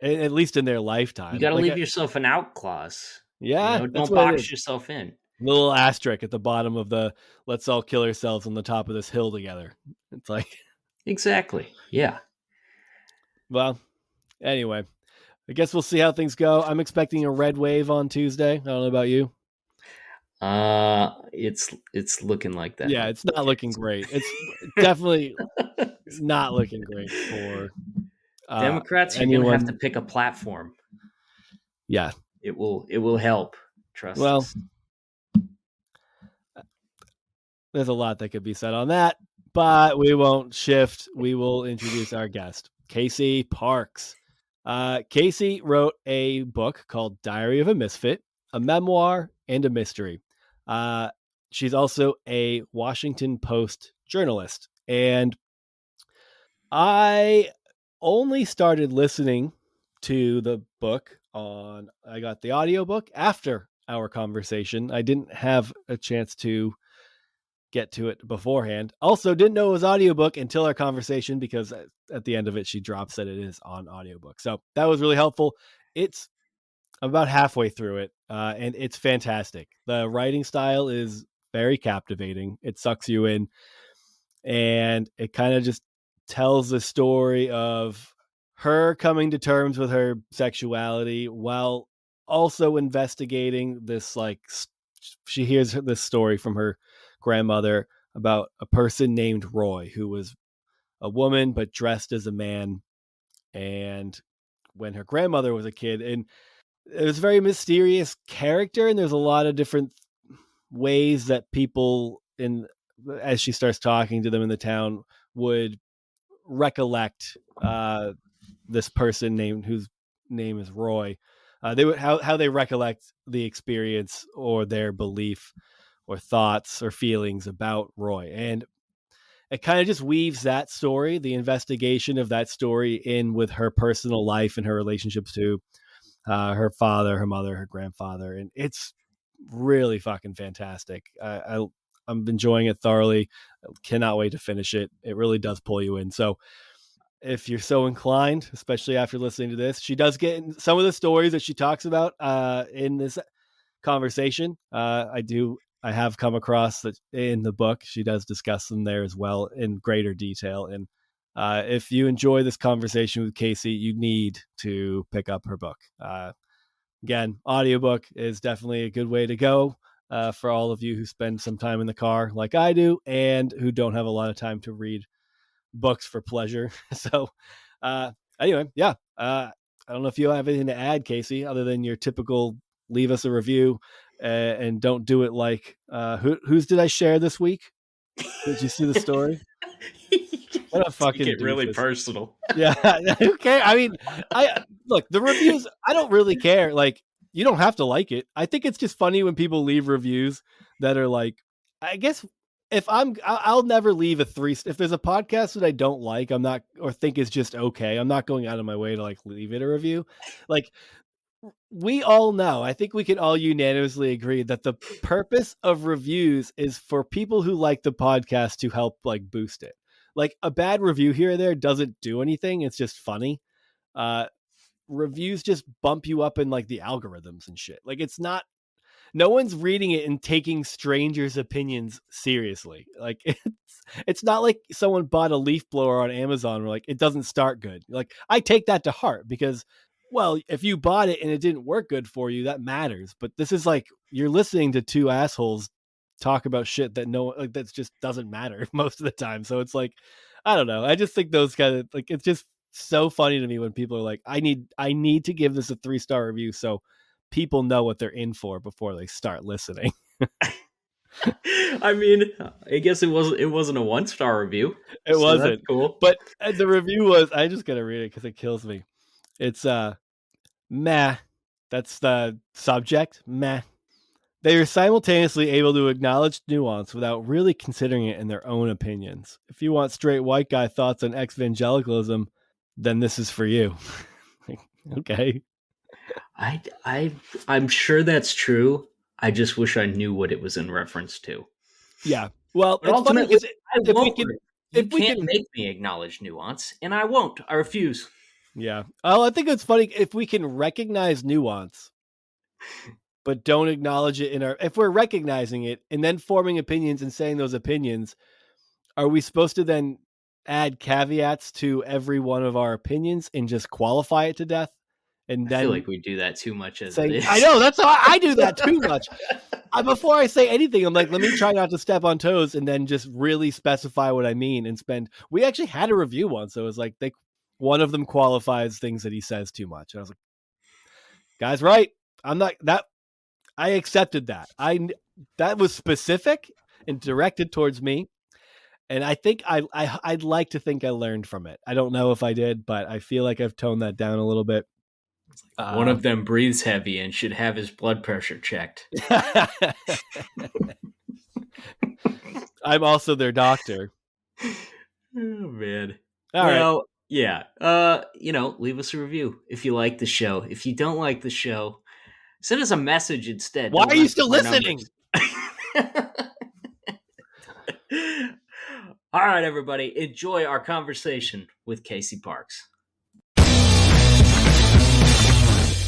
at least in their lifetime. You got to like, leave yourself an out clause. Yeah, that's Don't what it box is. yourself in. Little asterisk at the bottom of the "let's all kill ourselves on the top of this hill together." It's like exactly, yeah. Well, anyway, I guess we'll see how things go. I'm expecting a red wave on Tuesday. I don't know about you. It's looking like that. Yeah, it's not looking great. It's definitely not looking great for Democrats. You're anyone. gonna have to pick a platform. Yeah, it will help. Trust us. There's a lot that could be said on that, but we won't shift. We will introduce our guest, Casey Parks. Casey wrote a book called Diary of a Misfit, a memoir, and a mystery. She's also a Washington Post journalist. And I only started listening to the book I got the audiobook after our conversation. I didn't have a chance to get to it beforehand. Also didn't know it was audiobook until our conversation, because at the end of it, she drops that it is on audiobook. So that was really helpful. It's about halfway through it, and it's fantastic. The writing style is very captivating. It sucks you in, and it kind of just tells the story of her coming to terms with her sexuality while also investigating this, like, she hears this story from her grandmother about a person named Roy, who was a woman but dressed as a man, and when her grandmother was a kid. And it was a very mysterious character, and there's a lot of different ways that people, as she starts talking to them in the town, would recollect this person whose name is Roy. They would how they recollect the experience, or their belief or thoughts or feelings about Roy. And it kind of just weaves that story, the investigation of that story, in with her personal life and her relationships to her father, her mother, her grandfather. And it's really fucking fantastic. I'm enjoying it thoroughly. I cannot wait to finish it. It really does pull you in. So if you're so inclined, especially after listening to this, she does get in some of the stories that she talks about in this conversation. I have come across that in the book. She does discuss them there as well in greater detail. And if you enjoy this conversation with Casey, you need to pick up her book. Again, audiobook is definitely a good way to go for all of you who spend some time in the car like I do, and who don't have a lot of time to read books for pleasure. So anyway, yeah. I don't know if you have anything to add, Casey, other than your typical leave us a review, and don't do it like whose did I share this week? Did you see the story? What a fucking get really doofus. personal. Yeah. Okay. I mean, look, the reviews, I don't really care. Like, you don't have to like it. I think it's just funny when people leave reviews that are like, I guess I'll never leave a 3. If there's a podcast that I don't like, I'm not, or think is just okay, I'm not going out of my way to like leave it a review. Like, we all know, I think we can all unanimously agree that the purpose of reviews is for people who like the podcast to help like boost it. Like, a bad review here or there doesn't do anything. It's just funny. Reviews just bump you up in like the algorithms and shit. Like, no one's reading it and taking strangers' opinions seriously. Like, it's not like someone bought a leaf blower on Amazon where like it doesn't start good. Like, I take that to heart because, well, if you bought it and it didn't work good for you, that matters. But this is like, you're listening to two assholes talk about shit that that just doesn't matter most of the time. So it's like, I don't know. I just think those kind of, like, it's just so funny to me when people are like, I need to give this a 3-star review so people know what they're in for before they start listening. I mean, I guess it wasn't a 1-star review. It wasn't. That's cool. But the review was, I just gotta read it because it kills me. It's meh. That's the subject. Meh. They are simultaneously able to acknowledge nuance without really considering it in their own opinions. If you want straight white guy thoughts on evangelicalism, then this is for you. Okay. I'm sure that's true. I just wish I knew what it was in reference to. Yeah. Well, But it's funny ultimately, because I if we won't. can, You if we can't can, make me acknowledge nuance, and I won't. I refuse. yeah. Well, I think it's funny if we can recognize nuance, but don't acknowledge it in our. If we're recognizing it and then forming opinions and saying those opinions, are we supposed to then add caveats to every one of our opinions and just qualify it to death? And I feel then like we do that too much as it say, is. I know that's how I do that too much. Before I say anything, I'm like, let me try not to step on toes, and then just really specify what I mean and spend. We actually had a review once, so it was like one of them qualifies things that he says too much. And I was like, guy's right. I'm not that. I accepted that. That was specific and directed towards me, and I think I'd like to think I learned from it. I don't know if I did, but I feel like I've toned that down a little bit. One of them breathes heavy and should have his blood pressure checked. I'm also their doctor. Oh man. All right. Yeah. Leave us a review if you like the show. If you don't like the show, send us a message instead. Why Don't are you mess still with our listening? All right, everybody. Enjoy our conversation with Casey Parks.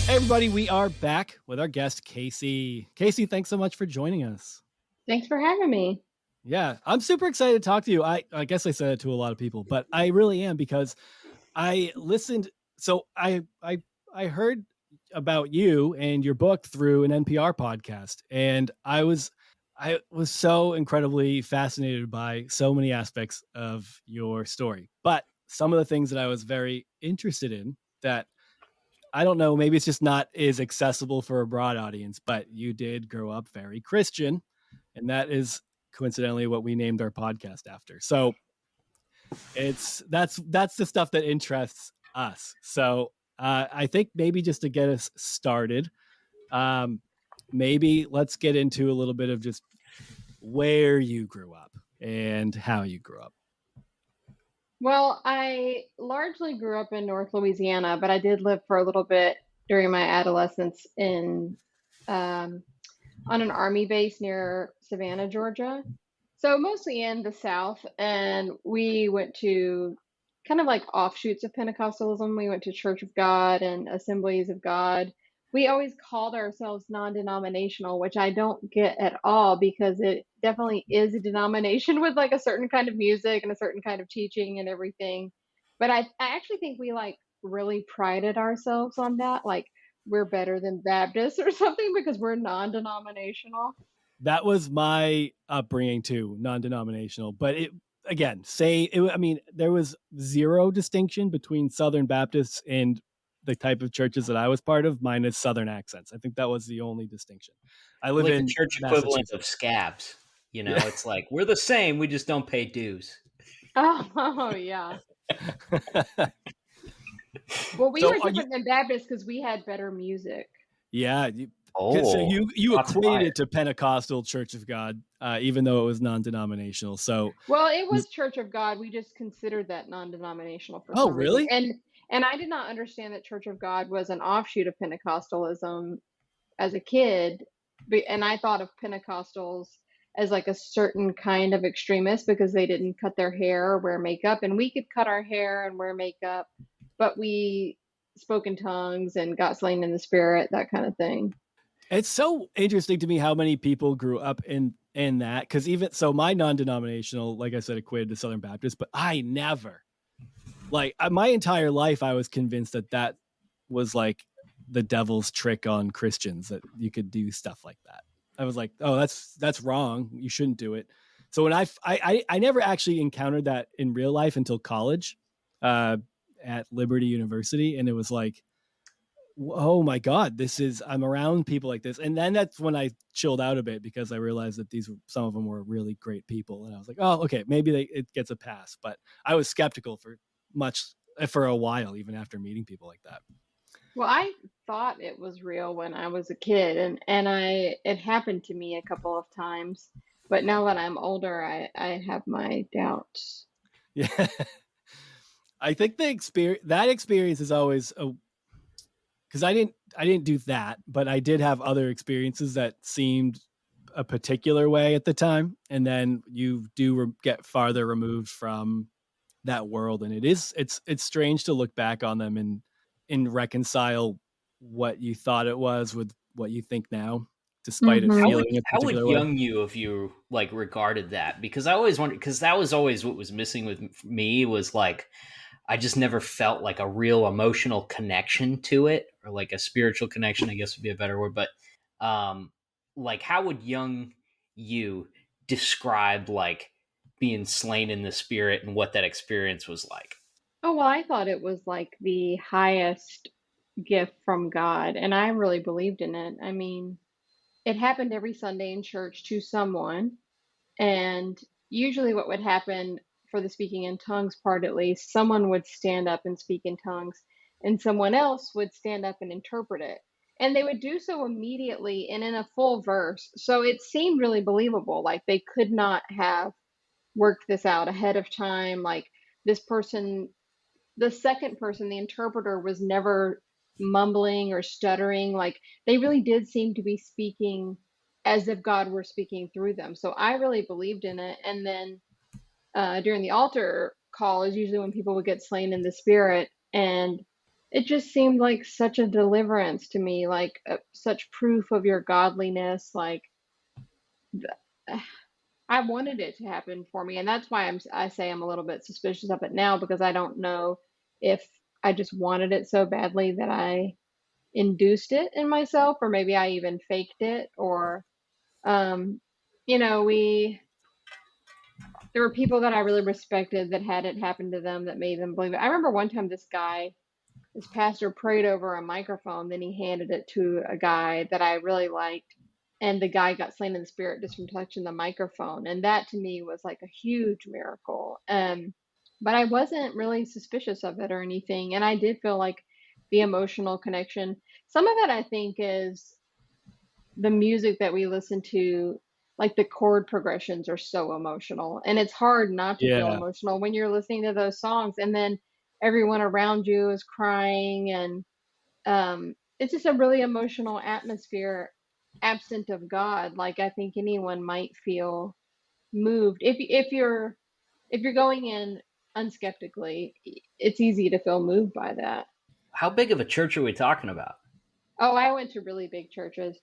Hey, everybody, we are back with our guest, Casey. Casey, thanks so much for joining us. Thanks for having me. Yeah, I'm super excited to talk to you. I guess I said it to a lot of people, but I really am because I listened. So I heard about you and your book through an NPR podcast, and I was so incredibly fascinated by so many aspects of your story. But some of the things that I was very interested in that I don't know, maybe it's just not as accessible for a broad audience, but you did grow up very Christian, and that is coincidentally what we named our podcast after. So that's the stuff that interests us. So I think maybe just to get us started, maybe let's get into a little bit of just where you grew up and how you grew up. Well, I largely grew up in North Louisiana, but I did live for a little bit during my adolescence in on an army base near Savannah, Georgia. So mostly in the South, and we went to kind of like offshoots of Pentecostalism. We went to Church of God and Assemblies of God. We always called ourselves non-denominational, which I don't get at all because it definitely is a denomination with like a certain kind of music and a certain kind of teaching and everything. But I actually think we like really prided ourselves on that. Like we're better than Baptists or something because we're non-denominational. That was my upbringing too, non-denominational. But there was zero distinction between Southern Baptists and the type of churches that I was part of, minus Southern accents. I think that was the only distinction. I live like in the church equivalent of scabs. Yeah. It's like we're the same. We just don't pay dues. Oh yeah. Well, we were different than Baptists because we had better music. Yeah. So you equated it to Pentecostal Church of God, even though it was non-denominational. So well, it was Church of God. We just considered that non-denominational for some really? reason. And I did not understand that Church of God was an offshoot of Pentecostalism as a kid. And I thought of Pentecostals as like a certain kind of extremist because they didn't cut their hair or wear makeup, and we could cut our hair and wear makeup, but we spoke in tongues and got slain in the spirit, that kind of thing. It's so interesting to me how many people grew up in that, because even so, my non-denominational, like I said, equated to Southern Baptist, but I never, like my entire life, I was convinced that was like the devil's trick on Christians, that you could do stuff like that. I was like, oh, that's wrong. You shouldn't do it. So when I never actually encountered that in real life until college, at Liberty University, and it was like, oh my God, I'm around people like this. And then that's when I chilled out a bit because I realized that some of them were really great people. And I was like, oh, okay, maybe it gets a pass. But I was skeptical for a while, even after meeting people like that. Well, I thought it was real when I was a kid, and it happened to me a couple of times. But now that I'm older, I have my doubts. Yeah. I think that experience is always because I didn't do that, but I did have other experiences that seemed a particular way at the time, and then you do get farther removed from that world, and it's strange to look back on them and reconcile what you thought it was with what you think now, despite it Mhm. feeling a How would particular way. young you if you like regarded that? Because I always wondered, because that was always what was missing with me, was like I just never felt like a real emotional connection to it, or like a spiritual connection, I guess would be a better word. But like, how would young you describe like being slain in the spirit and what that experience was like? Oh, well, I thought it was like the highest gift from God, and I really believed in it. I mean, it happened every Sunday in church to someone, and usually what would happen for the speaking in tongues part at least, someone would stand up and speak in tongues, and someone else would stand up and interpret it. And they would do so immediately and in a full verse. So it seemed really believable. Like they could not have worked this out ahead of time. Like this person, the second person, the interpreter, was never mumbling or stuttering. Like they really did seem to be speaking as if God were speaking through them. So I really believed in it. And then during the altar call is usually when people would get slain in the spirit. And it just seemed like such a deliverance to me, like such proof of your godliness. Like I wanted it to happen for me, and that's why I say I'm a little bit suspicious of it now, because I don't know if I just wanted it so badly that I induced it in myself, or maybe I even faked it, or um, you know, there were people that I really respected that had it happen to them that made them believe it. I remember one time this pastor prayed over a microphone, then he handed it to a guy that I really liked, and the guy got slain in the spirit just from touching the microphone. And that to me was like a huge miracle. But I wasn't really suspicious of it or anything. And I did feel like the emotional connection. Some of it I think is the music that we listen to, like the chord progressions are so emotional. And it's hard not to feel Yeah. emotional when you're listening to those songs. And then everyone around you is crying, and it's just a really emotional atmosphere absent of God. Like I think anyone might feel moved if you're going in unskeptically. It's easy to feel moved by that. How big of a church are we talking about? Oh, I went to really big churches.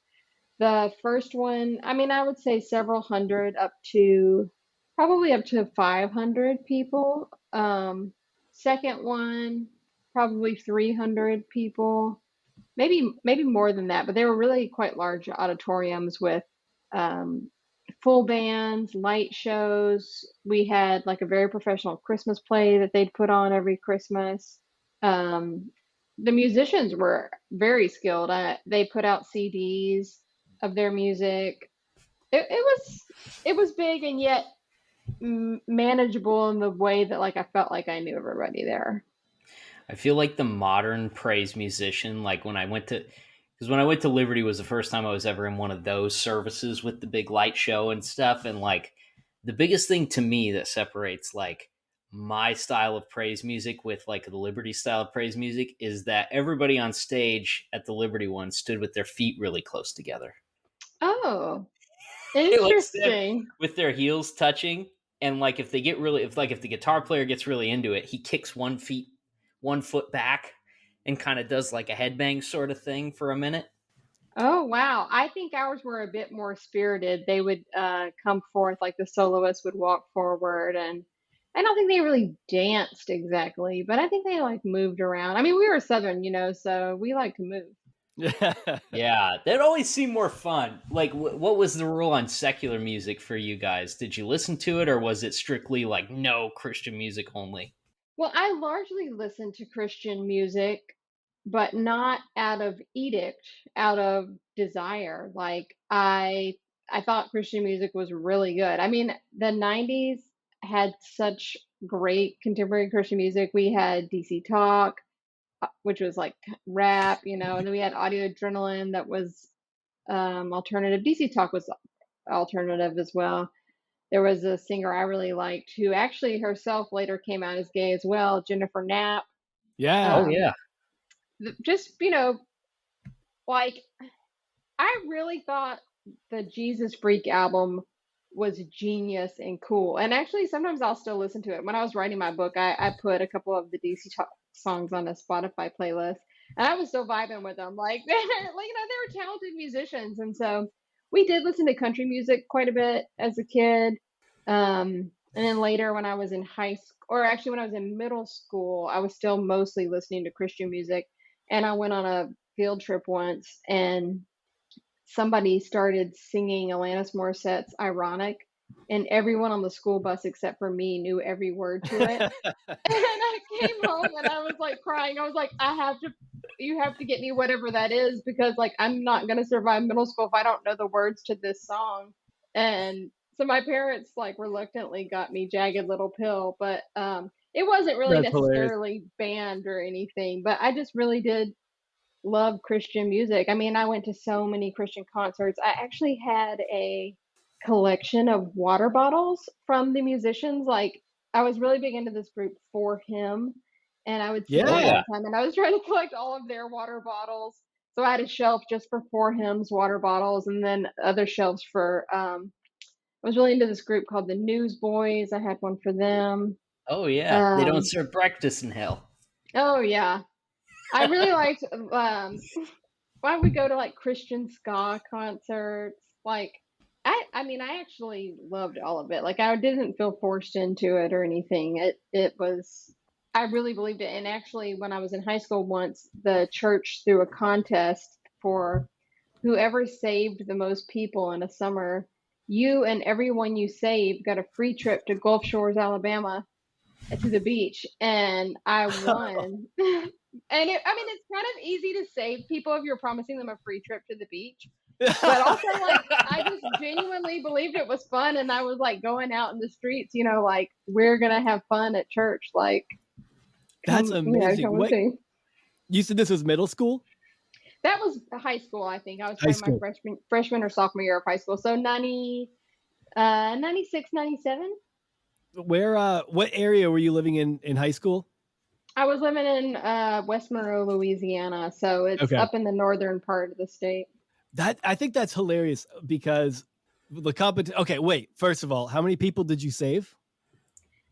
The first one, I mean, I would say several hundred, up to probably up to 500 people. Second one, probably 300 people, maybe more than that, but they were really quite large auditoriums with um, full bands, light shows. We had like a very professional Christmas play that they'd put on every Christmas. Um, the musicians were very skilled. They put out CDs of their music. It was big, and yet manageable in the way that like I felt like I knew everybody there. I feel like the modern praise musician, like because when I went to Liberty was the first time I was ever in one of those services with the big light show and stuff. And like the biggest thing to me that separates like my style of praise music with like the Liberty style of praise music is that everybody on stage at the Liberty one stood with their feet really close together. Oh, They like stand interesting. with their heels touching, and like if the guitar player gets really into it, he kicks 1 foot back and kind of does like a headbang sort of thing for a minute. Oh, wow. I think ours were a bit more spirited. They would come forth, like the soloist would walk forward, and I don't think they really danced exactly, but I think they like moved around. I mean, we were Southern, so we like to move. Yeah, that always seemed more fun. Like, what was the rule on secular music for you guys? Did you listen to it, or was it strictly like no Christian music only? Well, I largely listen to Christian music, but not out of edict, out of desire. Like I thought Christian music was really good. I mean, the 90s had such great contemporary Christian music. We had DC Talk, which was like rap, and then we had Audio Adrenaline that was alternative. DC Talk was alternative as well. There was a singer I really liked who actually herself later came out as gay as well, Jennifer Knapp. Yeah. Oh Um, yeah, just, Like, I really thought the Jesus Freak album was genius and cool. And actually, sometimes I'll still listen to it. When I was writing my book, I put a couple of the DC songs on a Spotify playlist, and I was still vibing with them. Like, they were talented musicians, and so we did listen to country music quite a bit as a kid. And then later, when I was in high school, or actually when I was in middle school, I was still mostly listening to Christian music. And I went on a field trip once, and somebody started singing Alanis Morissette's "Ironic," and everyone on the school bus except for me knew every word to it. And I came home and I was like crying. I was like, you have to get me whatever that is, because like I'm not gonna survive middle school if I don't know the words to this song. And so my parents like reluctantly got me Jagged Little Pill, but it wasn't really That's hilarious. necessarily banned or anything, but I just really did love Christian music. I mean, I went to so many Christian concerts. I actually had a collection of water bottles from the musicians. Like, I was really big into this group For Him, and I would see them all Yeah. the time. And I was trying to collect all of their water bottles. So I had a shelf just for For Him's water bottles, and then other shelves for. I was really into this group called the Newsboys. I had one for them. Oh yeah, they don't serve breakfast in hell. Oh yeah, I really liked. Why we go to like Christian ska concerts? Like, I mean, I actually loved all of it. Like, I didn't feel forced into it or anything. It was. I really believed it. And actually, when I was in high school once, the church threw a contest for whoever saved the most people in a summer. You and everyone you saved got a free trip to Gulf Shores, Alabama, to the beach, and I won. And I mean, it's kind of easy to save people if you're promising them a free trip to the beach. But also, like, I just genuinely believed it was fun, and I was like going out in the streets, like, we're gonna have fun at church. Like, That's amazing. come and see. You said this was middle school? That was high school, I think. I was High trying my freshman or sophomore year of high school. So 96, 97. What area were you living in high school? I was living in West Monroe, Louisiana. So it's up in the northern part of the state. I think that's hilarious because the competition. Okay, wait. First of all, how many people did you save?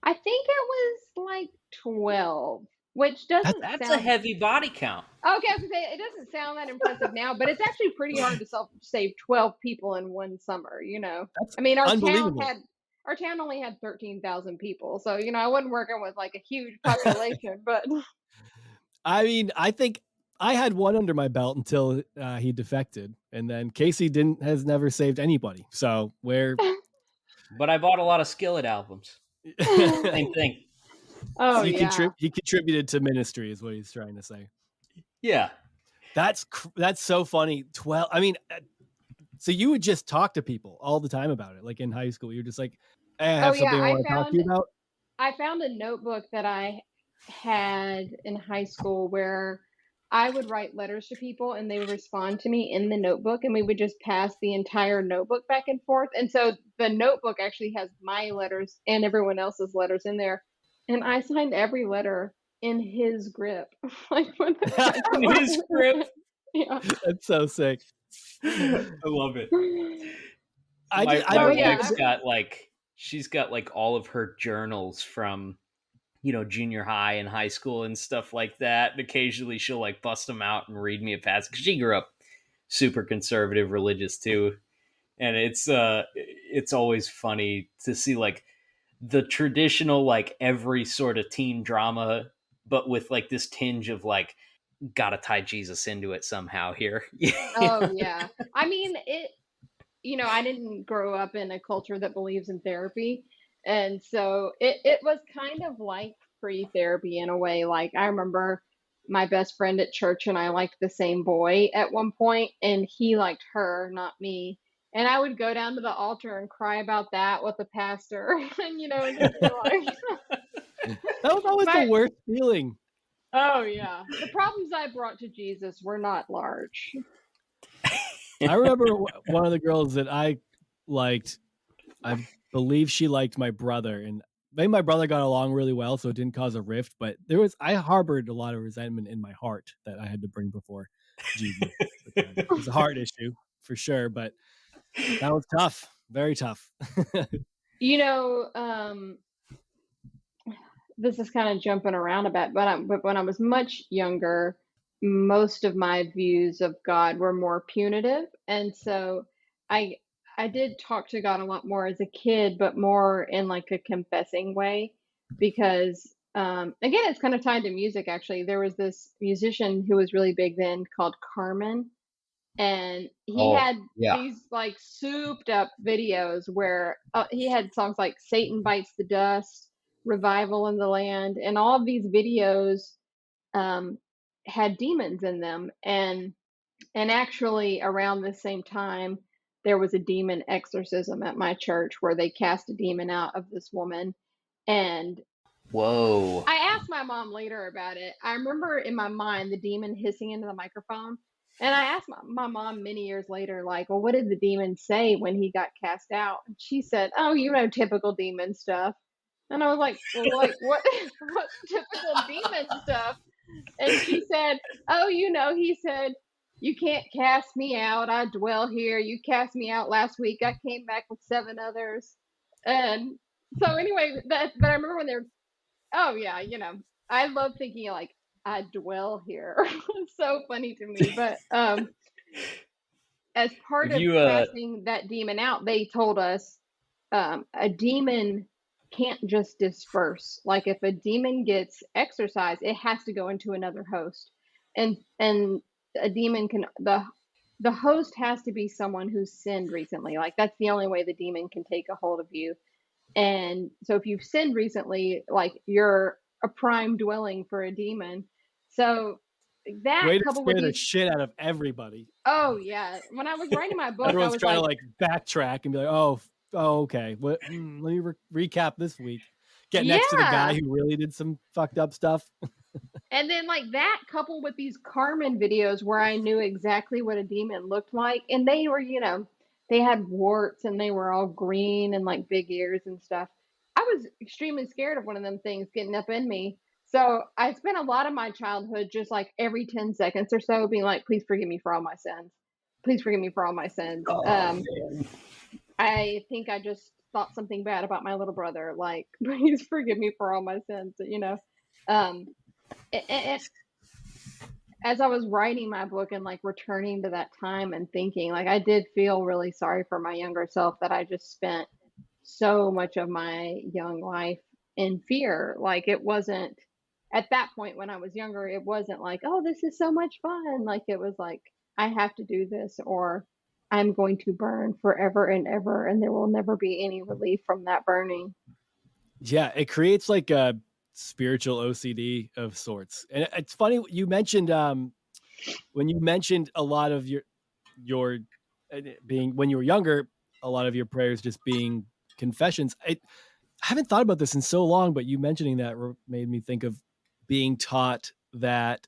I think it was like 12, which doesn't That's sound... a heavy body count. Okay, I was gonna say, it doesn't sound that impressive now, but it's actually pretty hard to save 12 people in one summer. That's I mean, our unbelievable. town only had 13,000 people, so I wasn't working with like a huge population. But I mean, I think I had one under my belt until he defected, and then Casey has never saved anybody. So But I bought a lot of Skillet albums. Same thing. Oh, so yeah. He contributed to ministry, is what he's trying to say. Yeah, that's so funny. 12. I mean, so you would just talk to people all the time about it, like in high school. You're just like, hey, I have something I want to talk to you about. I found a notebook that I had in high school where I would write letters to people and they would respond to me in the notebook, and we would just pass the entire notebook back and forth. And so the notebook actually has my letters and everyone else's letters in there. And I signed every letter in his grip. Like, in his grip. Yeah. That's so sick. I love it. My wife's she's got like all of her journals from junior high and high school and stuff like that. And occasionally she'll like bust them out and read me a passage, because she grew up super conservative, religious too. And it's always funny to see like the traditional, like every sort of teen drama, but with like this tinge of like, gotta tie Jesus into it somehow here. Oh yeah. I mean, I didn't grow up in a culture that believes in therapy. And so it was kind of like free therapy in a way. Like, I remember my best friend at church and I liked the same boy at one point, and he liked her, not me. And I would go down to the altar and cry about that with the pastor. And, and just be like... That was always the worst feeling. Oh, yeah. The problems I brought to Jesus were not large. I remember one of the girls that I liked, I believe she liked my brother, and me and my brother got along really well, so it didn't cause a rift. But I harbored a lot of resentment in my heart that I had to bring before Jesus. It was a heart issue for sure, but that was tough, very tough. You know, this is kind of jumping around a bit, but when I was much younger, most of my views of God were more punitive, and so I I did talk to God a lot more as a kid, but more in like a confessing way, because again, it's kind of tied to music. Actually, there was this musician who was really big then called Carmen, and he Oh, had yeah. these like souped up videos where he had songs like Satan Bites the Dust, Revival in the Land, and all of these videos um, had demons in them. And actually around the same time there was a demon exorcism at my church where they cast a demon out of this woman. And Whoa. I asked my mom later about it. I remember in my mind the demon hissing into the microphone. And I asked my mom many years later, like, well, what did the demon say when he got cast out? And she said, oh, you know, typical demon stuff. And I was like, well, like, what, what typical demon stuff? And she said, oh, you know, he said, you can't cast me out. I dwell here. You cast me out last week. I came back with 7 others. And so anyway, but I remember when they were, oh yeah, you know, I love thinking like I dwell here. It's so funny to me. But as part of You casting that demon out, they told us a demon can't just disperse. Like if a demon gets exorcised, it has to go into another host, and a demon can the host has to be someone who's sinned recently. Like that's the only way the demon can take a hold of you. And so if you've sinned recently, like you're a prime dwelling for a demon. So that Way to coupled with scare the these, shit out of everybody. oh yeah, when I was writing my book, I Everyone's was trying like, to like backtrack and be like, oh, okay. Let me recap this week. Get next to the guy yeah. who really did some fucked up stuff. And then like that coupled with these Carmen videos where I knew exactly what a demon looked like, and they were, you know, they had warts and they were all green and like big ears and stuff. I was extremely scared of one of them things getting up in me. So I spent a lot of my childhood just like every 10 seconds or so being like, please forgive me for all my sins. Please forgive me for all my sins. man. I think I just thought something bad about my little brother. Like, please forgive me for all my sins, you know. Um, and as I was writing my book and like returning to that time and thinking, like I did feel really sorry for my younger self that I just spent so much of my young life in fear. Like it wasn't at that point when I was younger, it wasn't like, oh, this is so much fun. Like it was like, I have to do this or I'm going to burn forever and ever, and there will never be any relief from that burning. Yeah, it creates like a spiritual OCD of sorts. And it's funny you mentioned when you mentioned a lot of your being when you were younger, a lot of your prayers just being confessions. I haven't thought about this in so long, but you mentioning that made me think of being taught that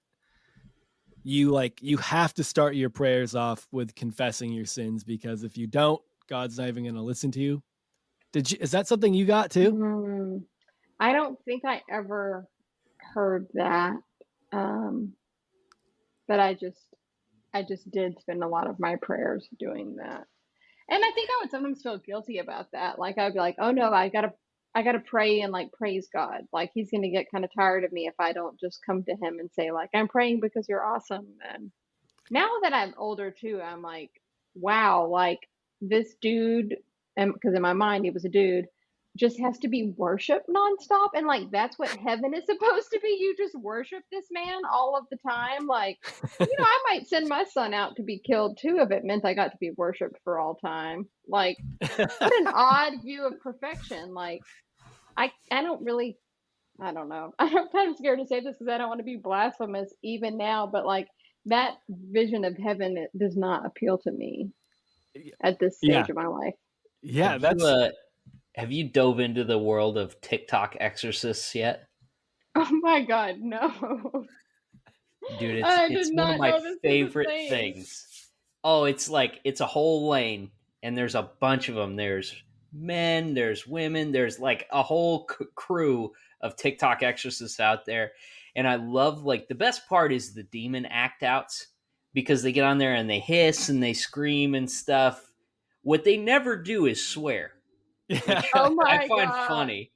you have to start your prayers off with confessing your sins, because if you don't, God's not even going to listen to you. Is that something you got too? I don't think I ever heard that. Um, but I just did spend a lot of my prayers doing that. And I think I would sometimes feel guilty about that. Like I'd be like, oh no, I gotta pray and like praise God. Like he's gonna get kind of tired of me if I don't just come to him and say like I'm praying because you're awesome. And now that I'm older too, I'm like, wow, like this dude, and because in my mind he was a dude, just has to be worshiped nonstop, and like that's what heaven is supposed to be. You just worship this man all of the time. Like, you know, I might send my son out to be killed too if it meant I got to be worshipped for all time. Like, what an odd view of perfection. Like, I don't really, I don't know. I'm kind of scared to say this because I don't want to be blasphemous even now, but like that vision of heaven, it does not appeal to me at this stage of my life. Yeah, Have you dove into the world of TikTok exorcists yet? Oh my God, no. Dude, I it's did one not of my know this was a favorite thing. things. Oh, it's like it's a whole lane and there's a bunch of them. There's men, there's women, there's like a whole crew of TikTok exorcists out there. And I love, like, the best part is the demon act outs, because they get on there and they hiss and they scream and stuff. What they never do is swear, which Oh I my find God. funny.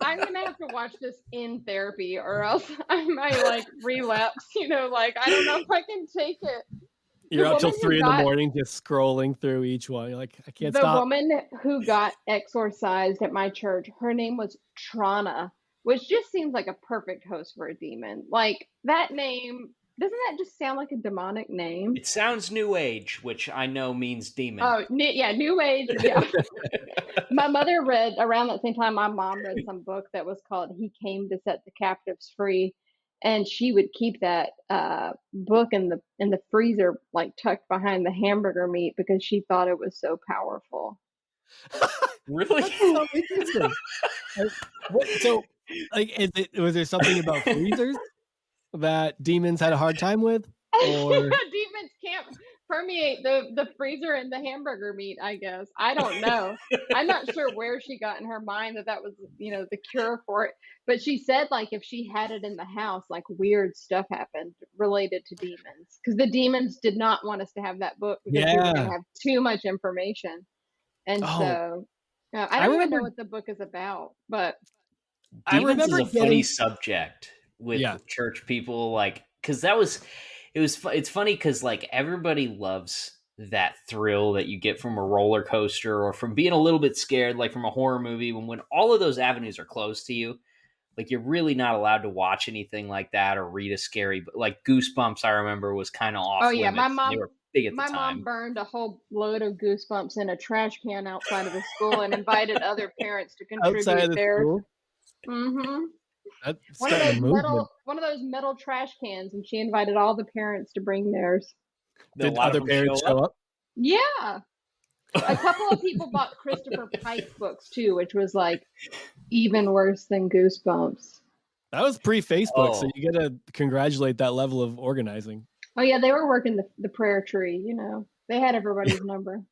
I'm gonna have to watch this in therapy, or else I might like relapse. Like I don't know if I can take it. You're The up till woman 3 in the morning just scrolling through each one. You're like, I can't the stop. woman who got exorcised at my church, her name was Trana, which just seems like a perfect host for a demon. Like that name, doesn't that just sound like a demonic name? It sounds new age, which I know means demon. Oh, yeah, new age. Yeah. My mother read around that same time. My mom read some book that was called "He Came to Set the Captives Free," and she would keep that book in the freezer, like tucked behind the hamburger meat, because she thought it was so powerful. Really? That's so interesting. So, like, was there something about freezers that demons had a hard time with? Or Demons can't permeate the freezer and the hamburger meat, I guess. I don't know. I'm not sure where she got in her mind that was, the cure for it. But she said, like, if she had it in the house, like, weird stuff happened related to demons. Because the demons did not want us to have that book, because we were going to have too much information. And so I don't even know what the book is about, but Demons is a funny subject with church people, like, because it's funny because, like, everybody loves that thrill that you get from a roller coaster or from being a little bit scared, like from a horror movie. When all of those avenues are closed to you, like, you're really not allowed to watch anything like that or read a scary, like Goosebumps, I remember, was kind of off limits. My mom, they were big at the my time. mom burned a whole load of Goosebumps in a trash can outside of the school and invited other parents to contribute theirs. Mm-hmm. One of those metal trash cans, and she invited all the parents to bring theirs. Did other parents show up? Yeah. A couple of people bought Christopher Pike books too, which was like even worse than Goosebumps. That was pre-Facebook, so you gotta congratulate that level of organizing. Oh yeah, they were working the prayer tree, They had everybody's number.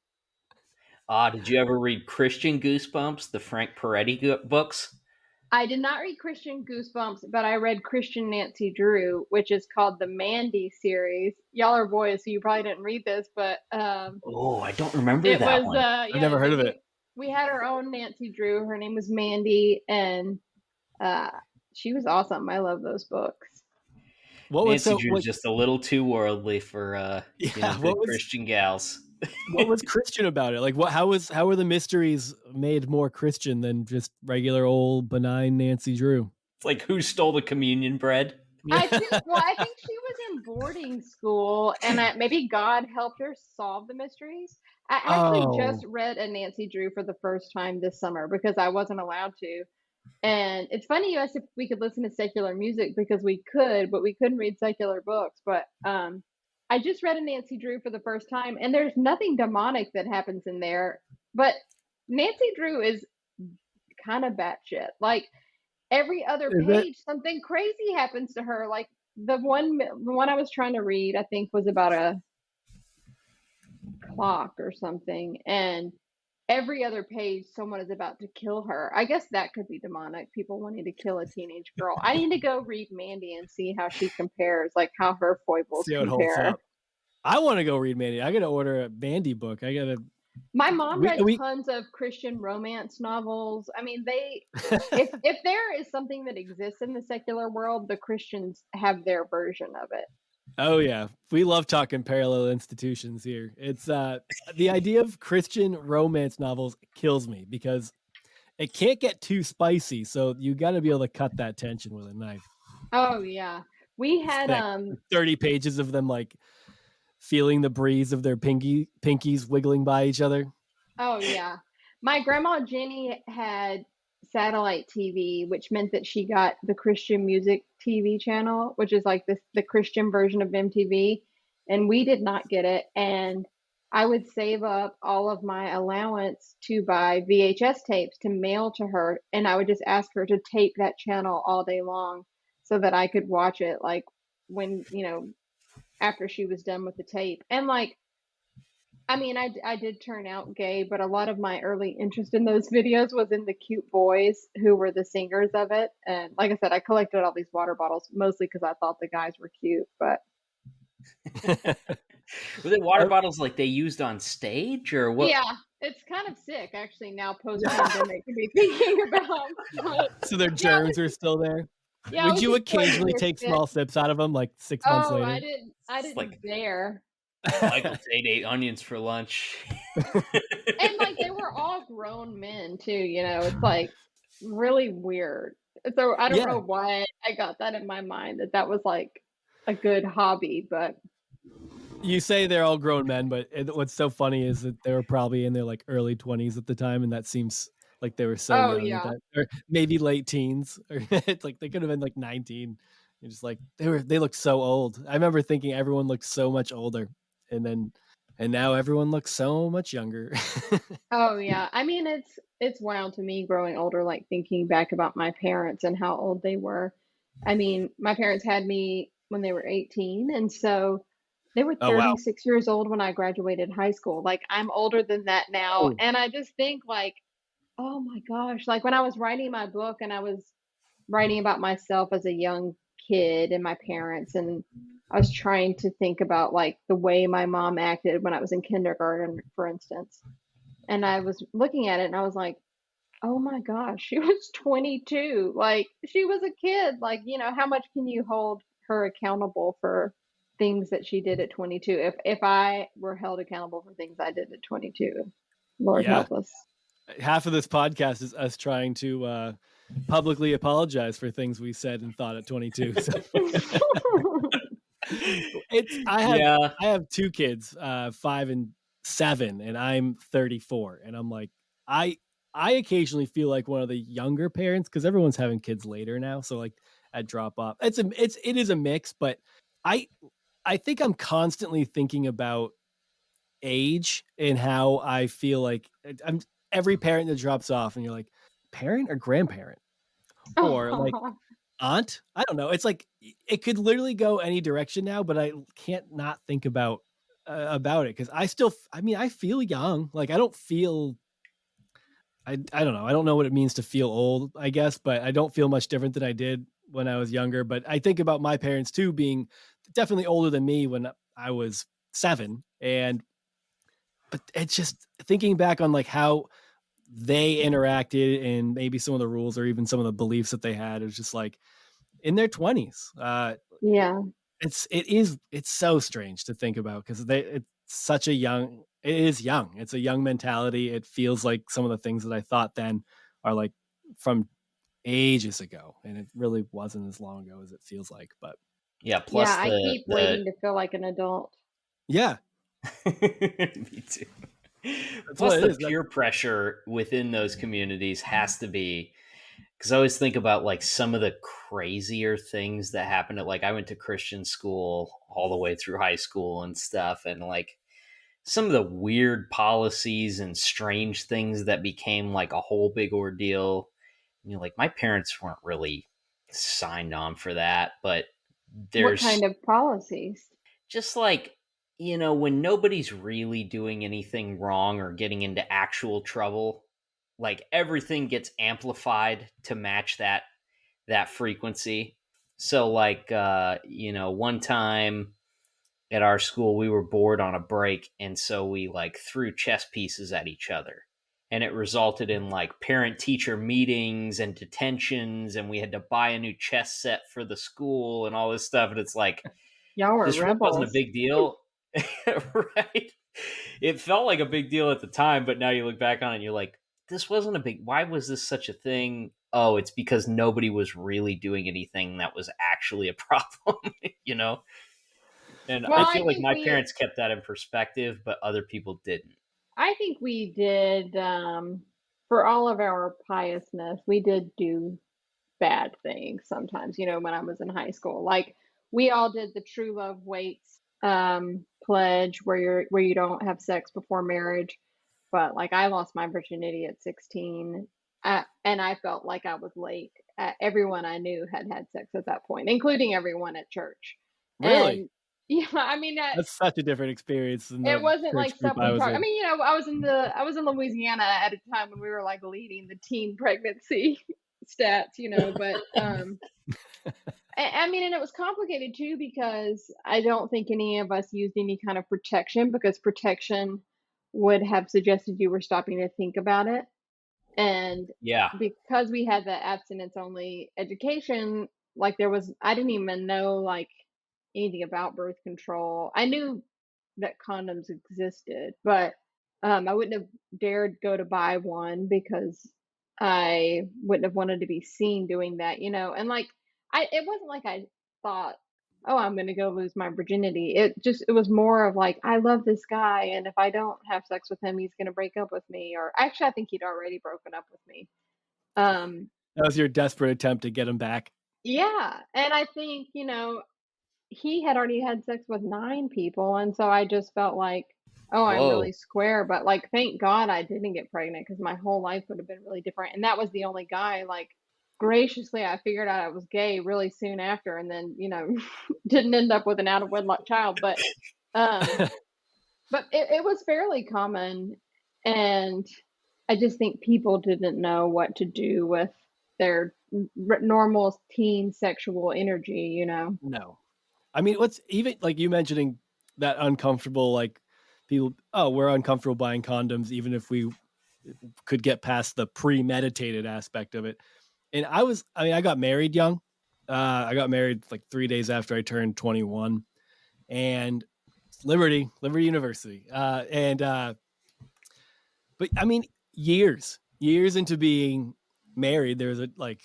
Did you ever read Christian Goosebumps, the Frank Peretti books? I did not read Christian Goosebumps, but I read Christian Nancy Drew, which is called the Mandy series. Y'all are boys, so you probably didn't read this, but I don't remember that one. I've never heard of it. We had our own Nancy Drew. Her name was Mandy, and she was awesome. I love those books. Nancy Drew's just a little too worldly for good Christian gals. What was Christian about it? Like, how were the mysteries made more Christian than just regular old benign Nancy Drew? It's like, who stole the communion bread? I think she was in boarding school, and maybe God helped her solve the mysteries. I actually just read a Nancy Drew for the first time this summer because I wasn't allowed to. And it's funny you asked if we could listen to secular music, because we could, but we couldn't read secular books. But I just read a Nancy Drew for the first time, and there's nothing demonic that happens in there. But Nancy Drew is kind of batshit. Like, every other page, something crazy happens to her. Like the one I was trying to read, I think, was about a clock or something, and every other page, someone is about to kill her. I guess that could be demonic. People wanting to kill a teenage girl. I need to go read Mandy and see how she compares, like how her foibles compare. I want to go read Mandy. I got to order a Mandy book. My mom read tons of Christian romance novels. I mean, if there is something that exists in the secular world, the Christians have their version of it. Oh yeah, we love talking parallel institutions here. It's the idea of Christian romance novels kills me because it can't get too spicy. So you got to be able to cut that tension with a knife. Oh yeah, we had 30 pages of them like feeling the breeze of their pinkies wiggling by each other. Oh yeah, my grandma Jenny had satellite TV, which meant that she got the Christian music TV channel, which is like the Christian version of MTV, and we did not get it. And I would save up all of my allowance to buy VHS tapes to mail to her, and I would just ask her to tape that channel all day long so that I could watch it, like when, after she was done with the tape. And like, I mean, I did turn out gay, but a lot of my early interest in those videos was in the cute boys who were the singers of it. And like I said, I collected all these water bottles mostly because I thought the guys were cute. But Were they water bottles like they used on stage or what? yeah, it's kind of sick actually now post pandemic to be thinking about. But So their yeah, germs are still there. yeah, I Would was you just playing occasionally their take spit. small sips out of them, like 6 months Oh, later? I It's didn't like dare. Michael ate onions for lunch. And like they were all grown men too, it's like really weird. So I don't Yeah. know why I got that in my mind that was like a good hobby, but You say they're all grown men, but what's so funny is that they were probably in their like early 20s at the time, and that seems like they were so oh young at yeah. that, or maybe late teens, or it's like they could have been like 19. You're just like they look so old. I remember thinking everyone looked so much older, and now everyone looks so much younger. Oh yeah. I mean it's wild to me growing older, like thinking back about my parents and how old they were. I mean, my parents had me when they were 18, and so they were Oh wow. 36 years old when I graduated high school. Like I'm older than that now, Oh, and I just think like, oh my gosh, like when I was writing my book and I was writing about myself as a young kid and my parents, and I was trying to think about like the way my mom acted when I was in kindergarten, for instance. And I was looking at it and I was like, oh my gosh, she was 22. Like she was a kid. Like, how much can you hold her accountable for things that she did at 22? If I were held accountable for things I did at 22, Lord yeah. help us. Half of this podcast is us trying to publicly apologize for things we said and thought at 22. So Yeah. I have two kids, 5 and 7, and I'm 34. And I'm like, I I occasionally feel like one of the younger parents because everyone's having kids later now. So like at drop off, it is a mix, but I I think I'm constantly thinking about age and how I feel like I'm every parent that drops off, and you're like, parent or grandparent, or like aunt? I don't know. It's like it could literally go any direction now, but I can't not think about it because I mean, I feel young. Like I don't feel. I don't know. I don't know what it means to feel old. I guess, but I don't feel much different than I did when I was younger. But I think about my parents too being definitely older than me when I was 7, and but it's just thinking back on like how they interacted and maybe some of the rules or even some of the beliefs that they had. It was just like in their 20s. Yeah. It's so strange to think about because it's such a young it is young. It's a young mentality. It feels like some of the things that I thought then are like from ages ago, and it really wasn't as long ago as it feels like. But Yeah, Yeah, plus I keep the waiting to feel like an adult. yeah, me too. that's Plus what it the is. peer pressure within those communities has to be because I always think about like some of the crazier things that happened at like I went to Christian school all the way through high school and stuff and like some of the weird policies and strange things that became like a whole big ordeal. Like my parents weren't really signed on for that, but What there's kind of policies? just like, when nobody's really doing anything wrong or getting into actual trouble, like everything gets amplified to match that frequency. So like one time at our school we were bored on a break and so we like threw chess pieces at each other and it resulted in like parent teacher meetings and detentions and we had to buy a new chess set for the school and all this stuff and it's like Y'all were this really wasn't a rebels. big deal. Right, it felt like a big deal at the time but now you look back on it and you're like this wasn't a big why was this such a thing? Oh, it's because nobody was really doing anything that was actually a problem. you know and Well, I I feel like think my we parents kept that in perspective, but other people didn't. I think we did for all of our piousness, we did do bad things sometimes, when I was in high school. Like we all did the true love waits pledge where you don't have sex before marriage. But like I lost my virginity at 16, and I felt like I was late. Everyone I knew had had sex at that point, including everyone at church. Really? And Yeah, I mean, That's such a different experience than it the wasn't church like group stuff I we was talked. I in. mean, I was in Louisiana at a time when we were like leading the teen pregnancy stats, but I mean, and it was complicated too because I don't think any of us used any kind of protection because protection would have suggested you were stopping to think about it. And Yeah. because we had the abstinence only education, like I didn't even know like anything about birth control. I knew that condoms existed, but I wouldn't have dared go to buy one because I wouldn't have wanted to be seen doing that, and like it wasn't like I thought, oh, I'm going to go lose my virginity. It was more of like, I love this guy, and if I don't have sex with him, he's going to break up with me. Or actually, I think he'd already broken up with me. That was your desperate attempt to get him back. Yeah, and I think he had already had sex with 9 people, and so I just felt like, oh, I'm Whoa. really square. But like, thank God I didn't get pregnant because my whole life would have been really different. And that was the only guy. Like, graciously, I figured out I was gay really soon after, and then didn't end up with an out of wedlock child. But it was fairly common, and I just think people didn't know what to do with their normal teen sexual energy. No. I mean, what's even like you mentioning that uncomfortable, like people, oh, we're uncomfortable buying condoms, even if we could get past the premeditated aspect of it. And I got married young. I got married like 3 days after I turned 21, and Liberty University. But I mean, years into being married, there's like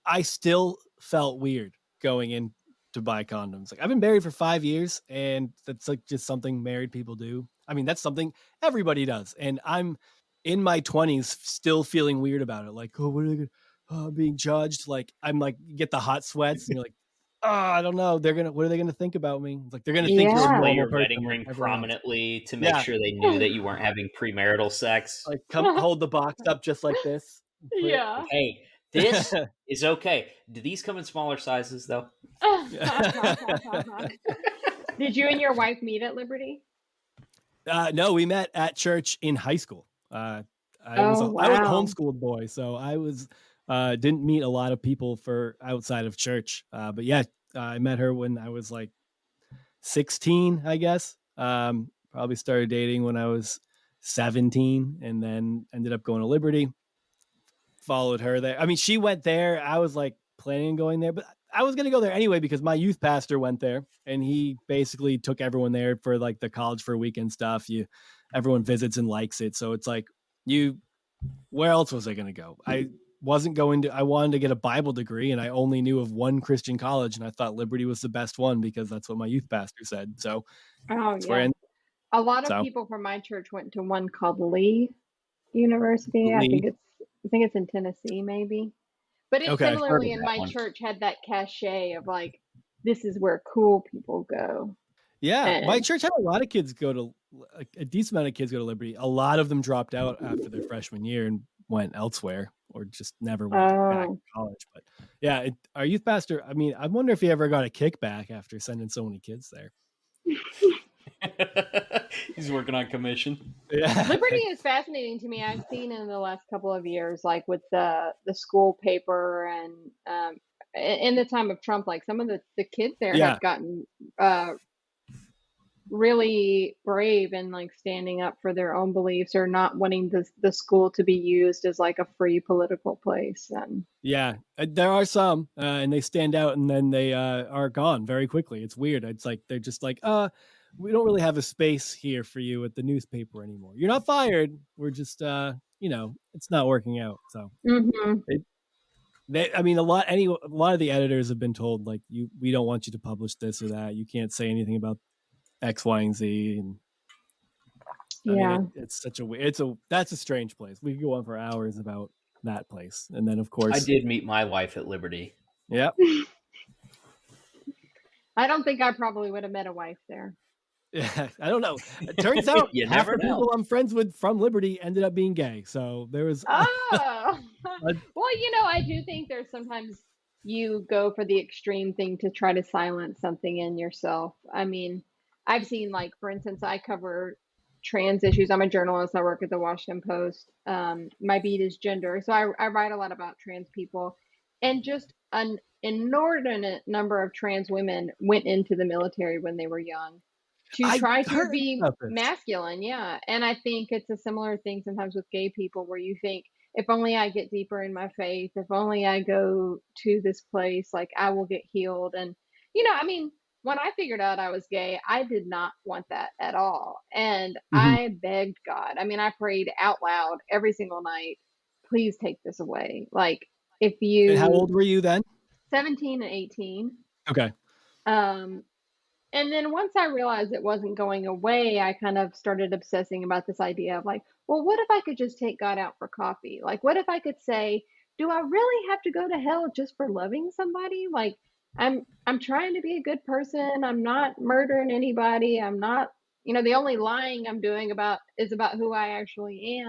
I still felt weird going in to buy condoms. Like, I've been married for 5 years, and that's like just something married people do. I mean, that's something everybody does. And I'm in my 20s still feeling weird about it. Like, oh, what are they gonna, being judged? Like, I'm like, get the hot sweats, and you're like, oh, I don't know. What are they gonna think about me? It's like, they're gonna think you're a Yeah. Display normal your person wedding like ring everyone else. prominently to make Yeah. sure they knew that you weren't having premarital sex. Like, come hold the box up just like this. Yeah. Hey, this is okay. Do these come in smaller sizes though? Did you and your wife meet at Liberty? No, we met at church in high school. I was a wow. homeschooled boy, so I didn't meet a lot of people for outside of church. But yeah, I met her when I was like 16, I guess. Probably started dating when I was 17, and then ended up going to Liberty. Followed her there. I mean, she went there. I was like planning on going there, but I was going to go there anyway because my youth pastor went there, and he basically took everyone there for like the college for a weekend stuff. Everyone visits and likes it. So it's like, where else was I going to go? I wanted to get a Bible degree, and I only knew of one Christian college, and I thought Liberty was the best one because that's what my youth pastor said. So that's where a lot of people from my church went to one called Lee University. I think it's in Tennessee, maybe. But it similarly in my church had that cachet of like, this is where cool people go. Yeah, my church had a lot of kids a decent amount of kids go to Liberty. A lot of them dropped out after their freshman year and went elsewhere, or just never went back to college. But yeah, our youth pastor, I mean, I wonder if he ever got a kickback after sending so many kids there. He's working on commission. Yeah. Liberty is fascinating to me. I've seen in the last couple of years, like with the school paper, and in the time of Trump, like some of the kids there have gotten really brave and like standing up for their own beliefs, or not wanting the school to be used as like a free political place. And yeah, there are some, and they stand out, and then they are gone very quickly. It's weird. It's like they're just like, we don't really have a space here for you at the newspaper anymore. You're not fired. We're just, it's not working out. So, I mean, a lot of the editors have been told, like, we don't want you to publish this or that. You can't say anything about X, Y, and Z. And I mean, it's such that's a strange place. We could go on for hours about that place. And then, of course, I did meet my wife at Liberty. Yep. I don't think I probably would have met a wife there. Yeah, I don't know. It turns out you half never the people I'm friends with from Liberty ended up being gay. So there was. Well, I do think there's sometimes you go for the extreme thing to try to silence something in yourself. I mean, I've seen, like, for instance, I cover trans issues. I'm a journalist. I work at the Washington Post. My beat is gender. So I write a lot about trans people. And just an inordinate number of trans women went into the military when they were young to I try to heard be about this. masculine. Yeah. And I think it's a similar thing sometimes with gay people where you think, if only I get deeper in my faith, if only I go to this place, like I will get healed. And, I mean, when I figured out I was gay, I did not want that at all. And Mhm. I begged God. I mean, I prayed out loud every single night, please take this away. Like, if And how you old were you then? 17 and 18. Okay. Um, and then once I realized it wasn't going away, I kind of started obsessing about this idea of like, well, what if I could just take God out for coffee? Like, what if I could say, do I really have to go to hell just for loving somebody? Like, I'm trying to be a good person. I'm not murdering anybody. I'm not, the only lying I'm doing is about who I actually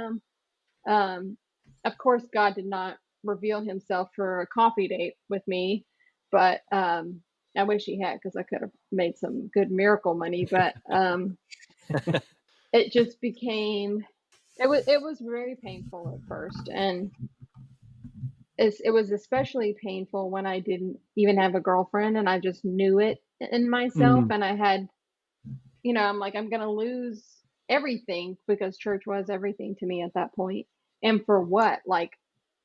am. Of course, God did not reveal himself for a coffee date with me, but I wish he had, because I could have made some good miracle money. But it just became, it was very painful at first, and it was especially painful when I didn't even have a girlfriend and I just knew it in myself, Mhm. and I had, I'm like, I'm gonna lose everything, because church was everything to me at that point. And for what? Like,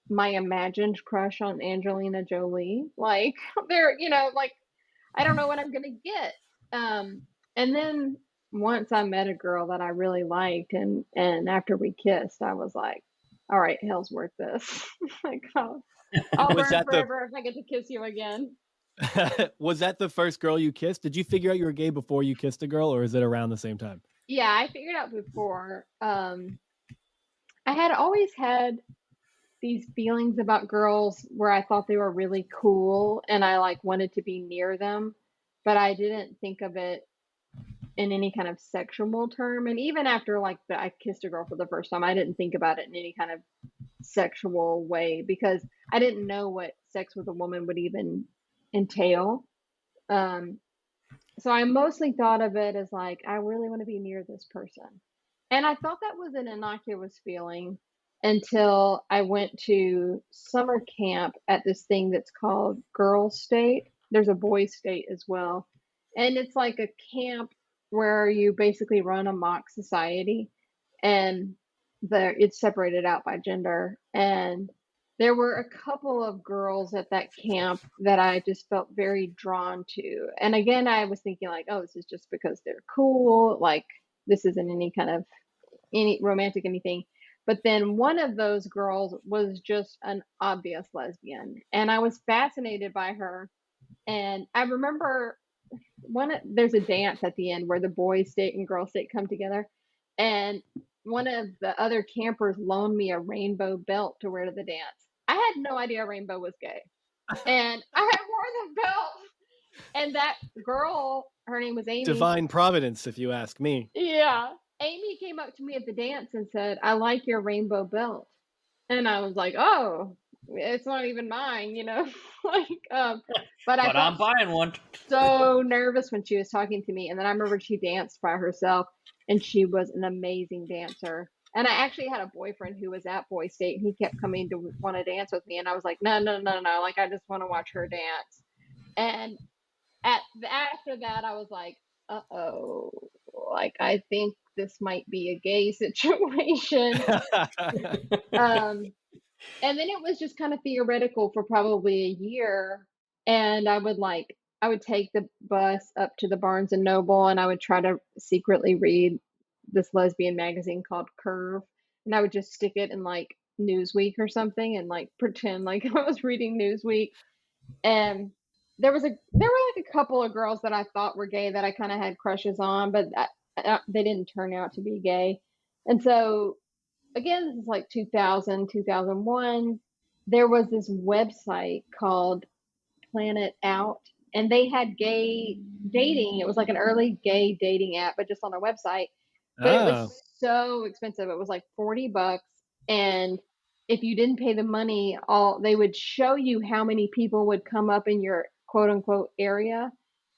my imagined crush on Angelina Jolie. Like, like, I don't know what I'm gonna get. And then once I met a girl that I really liked, and after we kissed, I was like, all right, hell's worth this. Like, I'll Was burn that the forever if I get to kiss you again. was that the first girl you kissed? Did you figure out you were gay before you kissed a girl, or is it around the same time? Yeah, I figured out before. I had always had these feelings about girls where I thought they were really cool and I like wanted to be near them, but I didn't think of it in any kind of sexual term. And even after like I kissed a girl for the first time, I didn't think about it in any kind of sexual way, because I didn't know what sex with a woman would even entail. Um, so I mostly thought of it as like, I really want to be near this person. And I thought that was an innocuous feeling until I went to summer camp at this thing that's called Girls State. There's a boys state as well. And it's like a camp where you basically run a mock society, and it's separated out by gender. And there were a couple of girls at that camp that I just felt very drawn to. And again, I was thinking like, oh, this is just because they're cool. Like, this isn't any romantic anything. But then one of those girls was just an obvious lesbian, and I was fascinated by her. And I remember there's a dance at the end where the boys state and girls state come together, and one of the other campers loaned me a rainbow belt to wear to the dance. I had no idea rainbow was gay, and I had wore the belt. And that girl, her name was Amy. Divine providence, if you ask me. Yeah. Amy came up to me at the dance and said, I like your rainbow belt. And I was like, oh, it's not even mine, like, but I But felt I'm buying one. so nervous when she was talking to me. And then I remember she danced by herself, and she was an amazing dancer. And I actually had a boyfriend who was at Boy State, and he kept coming to want to dance with me. And I was like, no, no, no, no. Like, I just want to watch her dance. And after that, I was like, uh-oh, like, I think this might be a gay situation. And then it was just kind of theoretical for probably a year. And I would take the bus up to the Barnes and Noble, and I would try to secretly read this lesbian magazine called Curve. And I would just stick it in like Newsweek or something and like pretend like I was reading Newsweek. And there were like a couple of girls that I thought were gay that I kind of had crushes on, but they didn't turn out to be gay. And so again, this is like 2000, 2001. There was this website called Planet Out, and they had gay dating. It was like an early gay dating app, but just on their website. But it Oh. was so expensive. It was like $40, and if you didn't pay the money, they would show you how many people would come up in your quote unquote area,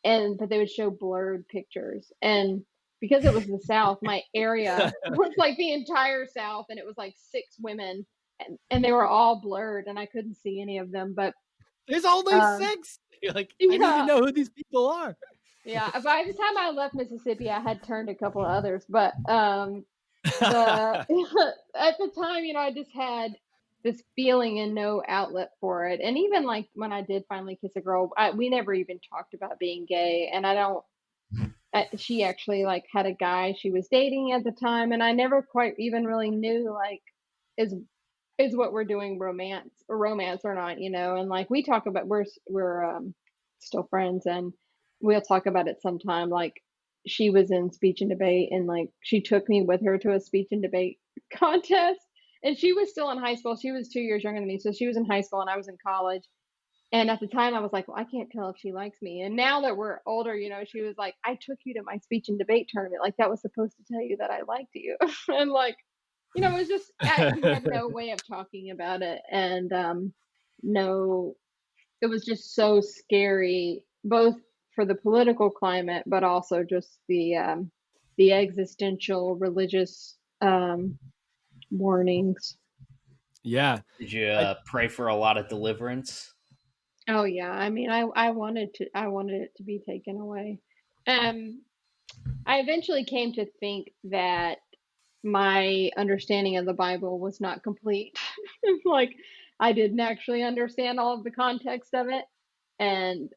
but they would show blurred pictures. And because it was the South, my area was like the entire South, and it was like 6 women, and they were all blurred, and I couldn't see any of them. But there's only 6. You're like, I need to know who these people are. Yeah, by the time I left Mississippi, I had turned a couple of others, but at the time, I just had this feeling and no outlet for it. And even like when I did finally kiss a girl, we never even talked about being gay, and I don't. She actually like had a guy she was dating at the time, and I never quite even really knew like is what we're doing romance or not, and like we talk about we're still friends, and we'll talk about it sometime. Like she was in speech and debate, and like she took me with her to a speech and debate contest, and she was still in high school. She was 2 years younger than me, so she was in high school and I was in college. And at the time I was like, well, I can't tell if she likes me. And now that we're older, she was like, I took you to my speech and debate tournament, like that was supposed to tell you that I liked you. And like, it was just we had no way of talking about it, and no, it was just so scary, both for the political climate, but also just the existential religious warnings. Yeah. Did you pray for a lot of deliverance? Oh yeah, I mean, I wanted it to be taken away. I eventually came to think that my understanding of the Bible was not complete. Like I didn't actually understand all of the context of it, and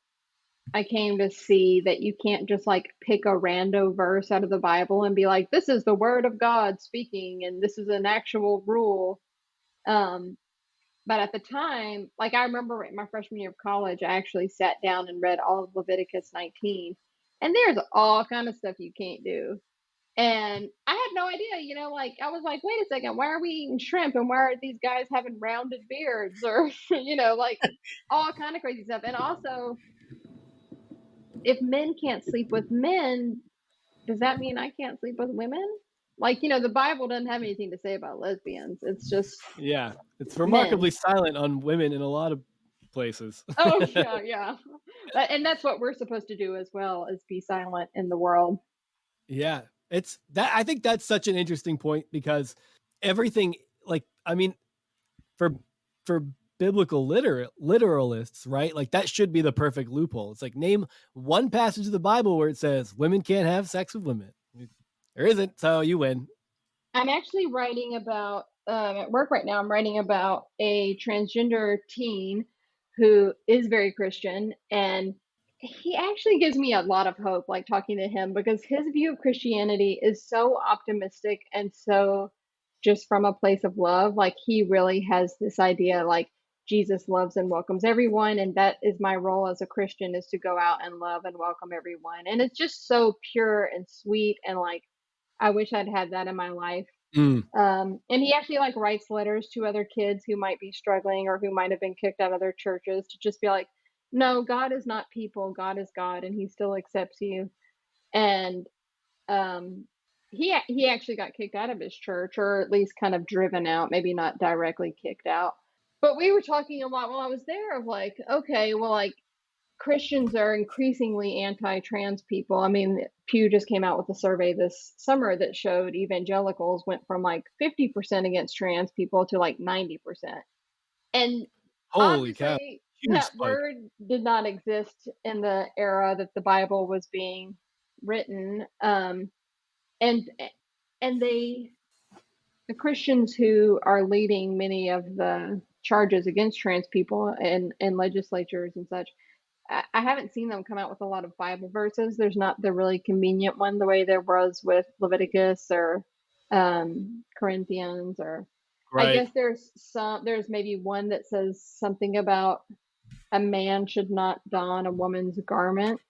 I came to see that you can't just like pick a rando verse out of the Bible and be like, this is the word of God speaking and this is an actual rule. But at the time, like I remember in my freshman year of college, I actually sat down and read all of Leviticus 19, and there's all kind of stuff you can't do. And I had no idea, like I was like, wait a second, why are we eating shrimp, and why are these guys having rounded beards, or like all kind of crazy stuff. And also, if men can't sleep with men, does that mean I can't sleep with women? Like, the Bible doesn't have anything to say about lesbians. It's just it's remarkably silent on women in a lot of places. Oh yeah. And that's what we're supposed to do as well, is be silent in the world. Yeah. It's that, I think that's such an interesting point, because everything, like, I mean, for biblical literalists, right? Like that should be the perfect loophole. It's like, name one passage of the Bible where it says women can't have sex with women. There isn't, so you win. I'm actually writing about at work right now. I'm writing about a transgender teen who is very Christian, and he actually gives me a lot of hope, like talking to him, because his view of Christianity is so optimistic and so just from a place of love. Like he really has this idea, like Jesus loves and welcomes everyone, and that is my role as a Christian, is to go out and love and welcome everyone. And it's just so pure and sweet, and like I wish I'd had that in my life. And he actually like writes letters to other kids who might be struggling or who might have been kicked out of their churches, to just be like, no, God is not people, God is God, and he still accepts you. And he actually got kicked out of his church, or at least kind of driven out, maybe not directly kicked out. But we were talking a lot while I was there of like, okay, well, like Christians are increasingly anti-trans people. I mean, Pew just came out with a survey this summer that showed evangelicals went from like 50% against trans people to like 90%. And holy cow, that spike. word did not exist in the era that the Bible was being written. And the Christians who are leading many of the charges against trans people in legislatures and such, I haven't seen them come out with a lot of Bible verses. There's not the really convenient one the way there was with Leviticus or Corinthians, or right. I guess there's maybe one that says something about a man should not don a woman's garment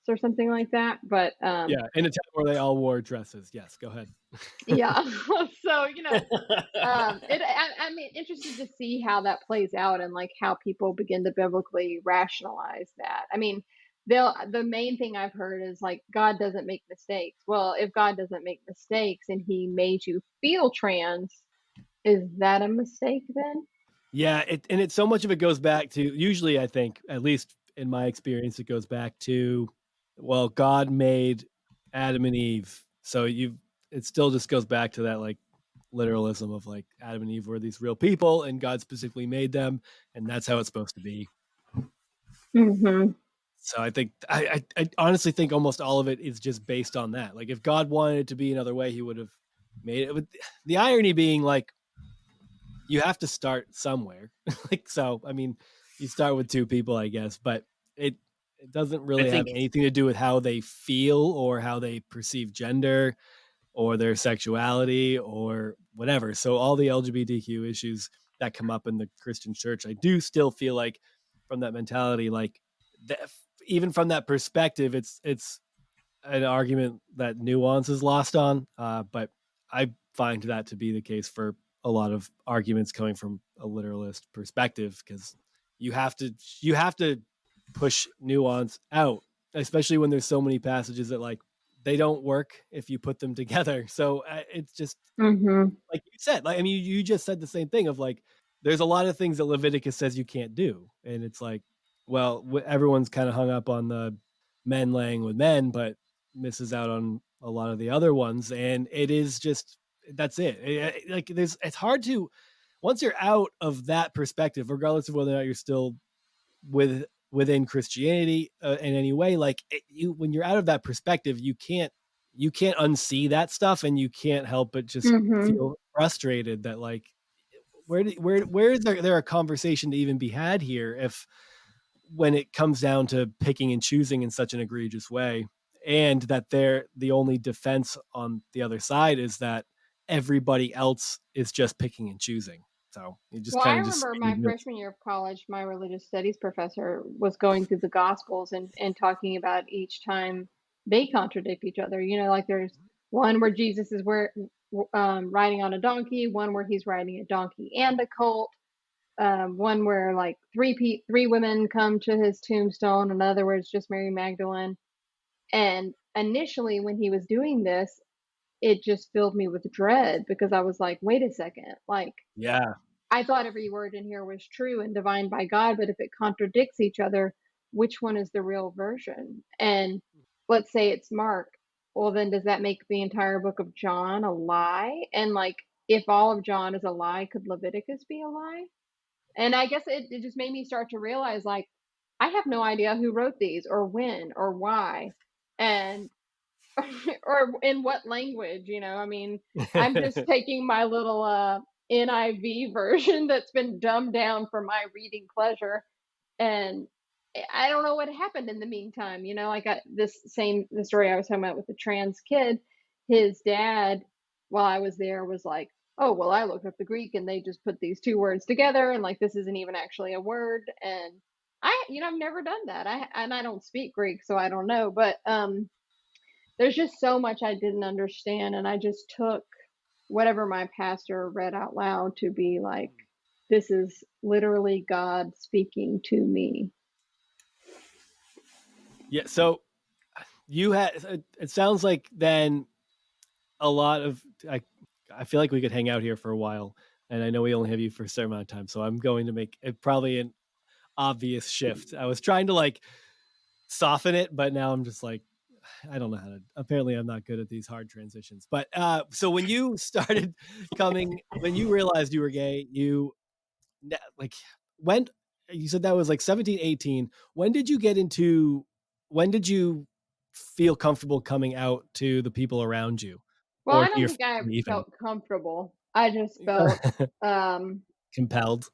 or something like that. But yeah, in a time where they all wore dresses. Yes, go ahead. Yeah. So, I'm interested to see how that plays out, and like how people begin to biblically rationalize that. I mean, the main thing I've heard is like, God doesn't make mistakes. Well, if God doesn't make mistakes and he made you feel trans, Is that a mistake then? Yeah, and so much of it goes back to, usually I think, at least in my experience, it goes back to, well, God made Adam and Eve, so it still just goes back to that like literalism of like Adam and Eve were these real people and God specifically made them, and that's how it's supposed to be. Mm-hmm. So I think I honestly think almost all of it is just based on that. Like if God wanted it to be another way, he would have made it. But the irony being like you have to start somewhere. Like so, I mean, you start with two people, I guess, but it doesn't really have anything to do with how they feel or how they perceive gender or their sexuality or whatever. So all the LGBTQ issues that come up in the Christian church, I do still feel like from that mentality, like that, even from that perspective, it's an argument that nuance is lost on. But I find that to be the case for a lot of arguments coming from a literalist perspective, because you have to push nuance out, especially when there's so many passages that like they don't work if you put them together. So it's just Mm-hmm. like you said, like I mean, you just said the same thing of like there's a lot of things that Leviticus says you can't do, and it's like, well, everyone's kind of hung up on the men laying with men, but misses out on a lot of the other ones, and it is just that's it. Like it's hard to once you're out of that perspective, regardless of whether or not you're still within Christianity in any way, like when you're out of that perspective, you can't unsee that stuff, and you can't help but just Mm-hmm. feel frustrated that like where is there a conversation to even be had here if when it comes down to picking and choosing in such an egregious way, and that the only defense on the other side is that everybody else is just picking and choosing. So you just Well, I kind of just remember my freshman year of college, my religious studies professor was going through the Gospels and talking about each time they contradict each other. You know, like there's one where Jesus is riding on a donkey, one where he's riding a donkey and a colt, one where like three women come to his tombstone, another where it's just Mary Magdalene. And initially, when he was doing this, it just filled me with dread because I was like, wait a second, like yeah. I thought every word in here was true and divine by God, but if it contradicts each other, which one is the real version? And let's say it's Mark. Well, then does that make the entire book of John a lie? And like, if all of John is a lie, could Leviticus be a lie? And I guess it just made me start to realize like, I have no idea who wrote these or when or why. And or in what language, you know? I mean, I'm just taking my little NIV version that's been dumbed down for my reading pleasure, and I don't know what happened in the meantime. You know, like the story I was talking about with the trans kid, his dad, while I was there, was like, "Oh, well, I looked up the Greek, and they just put these two words together, and like this isn't even actually a word." And I've never done that. I don't speak Greek, so I don't know, but there's just so much I didn't understand, and I just took whatever my pastor read out loud to be like, this is literally God speaking to me. Yeah, so you had it sounds like then a lot of I feel like we could hang out here for a while, and I know we only have you for a certain amount of time, so I'm going to make it probably an obvious shift. I was trying to like soften it, but now I'm just like I don't know how to. Apparently, I'm not good at these hard transitions. But so when you started when you realized you were gay, like when you said that was like 17, 18. When did you get into? When did you feel comfortable coming out to the people around you, Well, or I to don't your think I family even? felt comfortable. I just felt Compelled.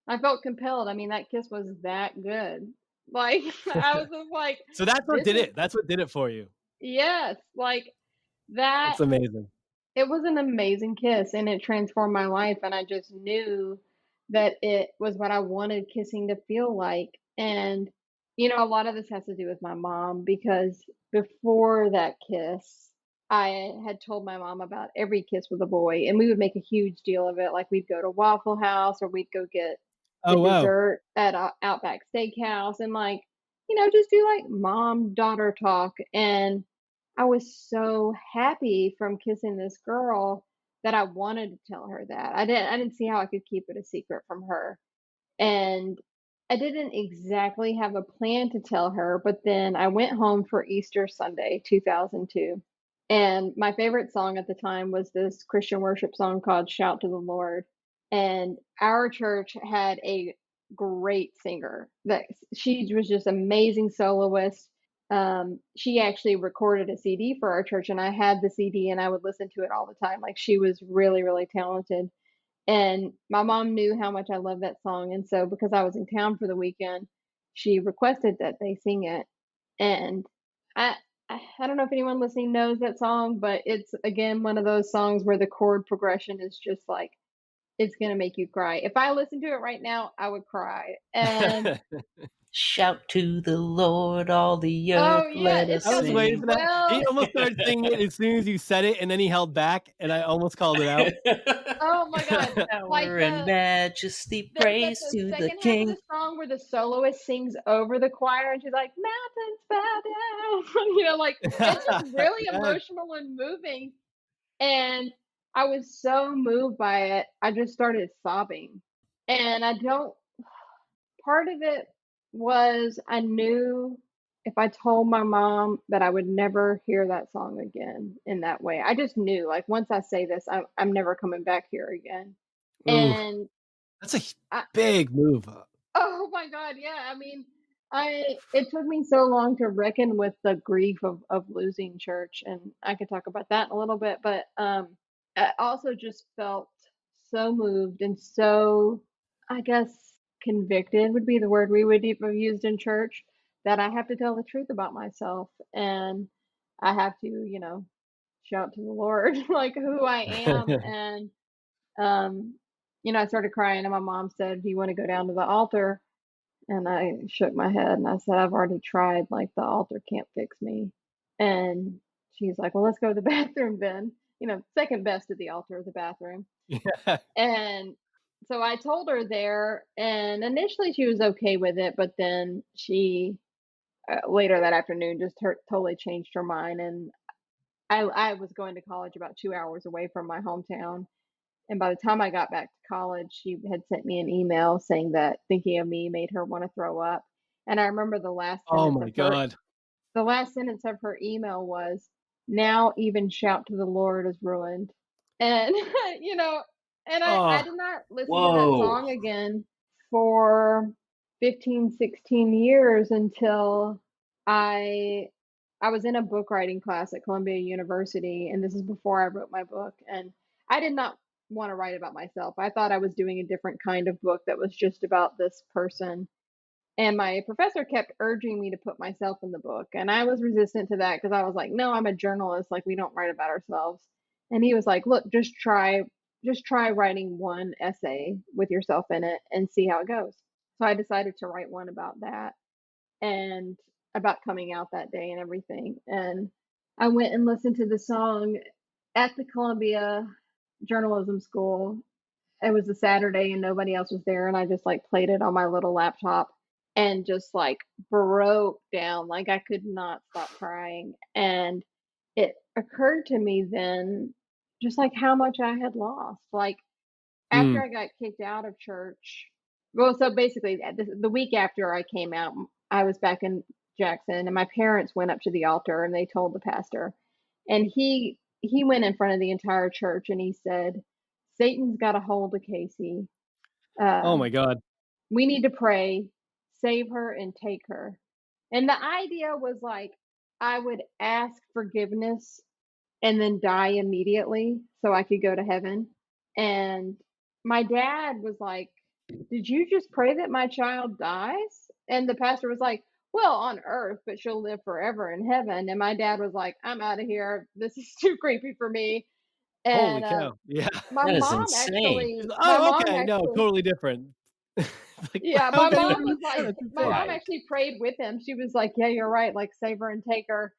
I felt compelled. I mean, that kiss was that good. Like I was just like, So that's what this did is it. That's what did it for you. yes, like that. That's amazing. It was an amazing kiss and it transformed my life. And I just knew that it was what I wanted kissing to feel like. And, you know, a lot of this has to do with my mom because before that kiss, I had told my mom about every kiss with a boy and we would make a huge deal of it. Like we'd go to Waffle House or we'd go get the Oh wow. dessert at Outback Steakhouse and like, you know, just do like mom daughter talk. And I was so happy from kissing this girl, that I wanted to tell her that. I didn't see how I could keep it a secret from her. And I didn't exactly have a plan to tell her, but then I went home for Easter Sunday, 2002. And my favorite song at the time was this Christian worship song called Shout to the Lord. And our church had a great singer that she was just amazing soloist. She actually recorded a CD for our church, and I had the CD and I would listen to it all the time. Like, she was really, really talented. And my mom knew how much I loved that song. And so, because I was in town for the weekend, she requested that they sing it. And I, I don't know if anyone listening knows that song, but it's again one of those songs where the chord progression is just like, it's going to make you cry. If I listened to it right now, I would cry. And Shout to the Lord, all the oh, earth, yeah, let it's us I was got waiting these for sing. that. He wells. almost started singing it as soon as you said it, and then he held back, and I almost called it out. Oh my God. Like Power and majesty, there's like praise the to the second half of King. the song where the soloist sings over the choir and she's like, mountains bow down. You know, like it's just really Yes. emotional and moving. And I was so moved by it, I just started sobbing. And I don't, part of it was I knew if I told my mom that I would never hear that song again in that way. I just knew, like, once I say this, I'm never coming back here again. Ooh, And that's a I, big move. oh my God, yeah. I mean, it took me so long to reckon with the grief of losing church, and I could talk about that in a little bit, but I also just felt so moved and so, I guess, convicted would be the word we would have used in church, that I have to tell the truth about myself, and I have to, shout to the Lord like who I am. And um I started crying, and my mom said, "Do you want to go down to the altar?" And I shook my head and I said, "I've already tried. Like, the altar can't fix me." And she's like, "Well, let's go to the bathroom then." Second best to the altar is the bathroom. Yeah. And so I told her there, and initially she was okay with it, but then she later that afternoon just totally changed her mind. And I was going to college about 2 hours away from my hometown. And by the time I got back to college, she had sent me an email saying that thinking of me made her want to throw up. And I remember Oh my God. the last sentence of her email was, "Now even shout to the Lord is ruined." And, you know, and I Oh, did not listen to that Whoa. song again for 15, 16 years until I I was in a book writing class at Columbia University, and this is before I wrote my book. And I did not want to write about myself. I thought I was doing a different kind of book that was just about this person. And my professor kept urging me to put myself in the book. And I was resistant to that because I was like, no, I'm a journalist. Like, we don't write about ourselves. And he was like, look, just try writing one essay with yourself in it and see how it goes. So I decided to write one about that, and about coming out that day and everything. And I went and listened to the song at the Columbia Journalism School. It was a Saturday and nobody else was there, and I just like played it on my little laptop and just like broke down. Like, I could not stop crying. And it occurred to me then just like how much I had lost. Like, after mm. I got kicked out of church, well, so basically the week after I came out, I was back in Jackson, and my parents went up to the altar and they told the pastor, and he went in front of the entire church and he said, "Satan's got a hold of Casey. Oh Uh, my God. we need to pray, save her and take her." And the idea was like, I would ask forgiveness and then die immediately so I could go to heaven. And my dad was like, "Did you just pray that my child dies?" And the pastor was like, "Well, on earth, but she'll live forever in heaven." And my dad was like, "I'm out of here. This is too creepy for me." Holy And cow. Yeah. my That is mom insane. She's actually, like, my oh, mom okay. No, actually, totally different. It's like, yeah, how my could mom anyone was do that? like, That's my insane. mom Right. actually prayed with him. She was like, "Yeah, you're right. Like, save her and take her."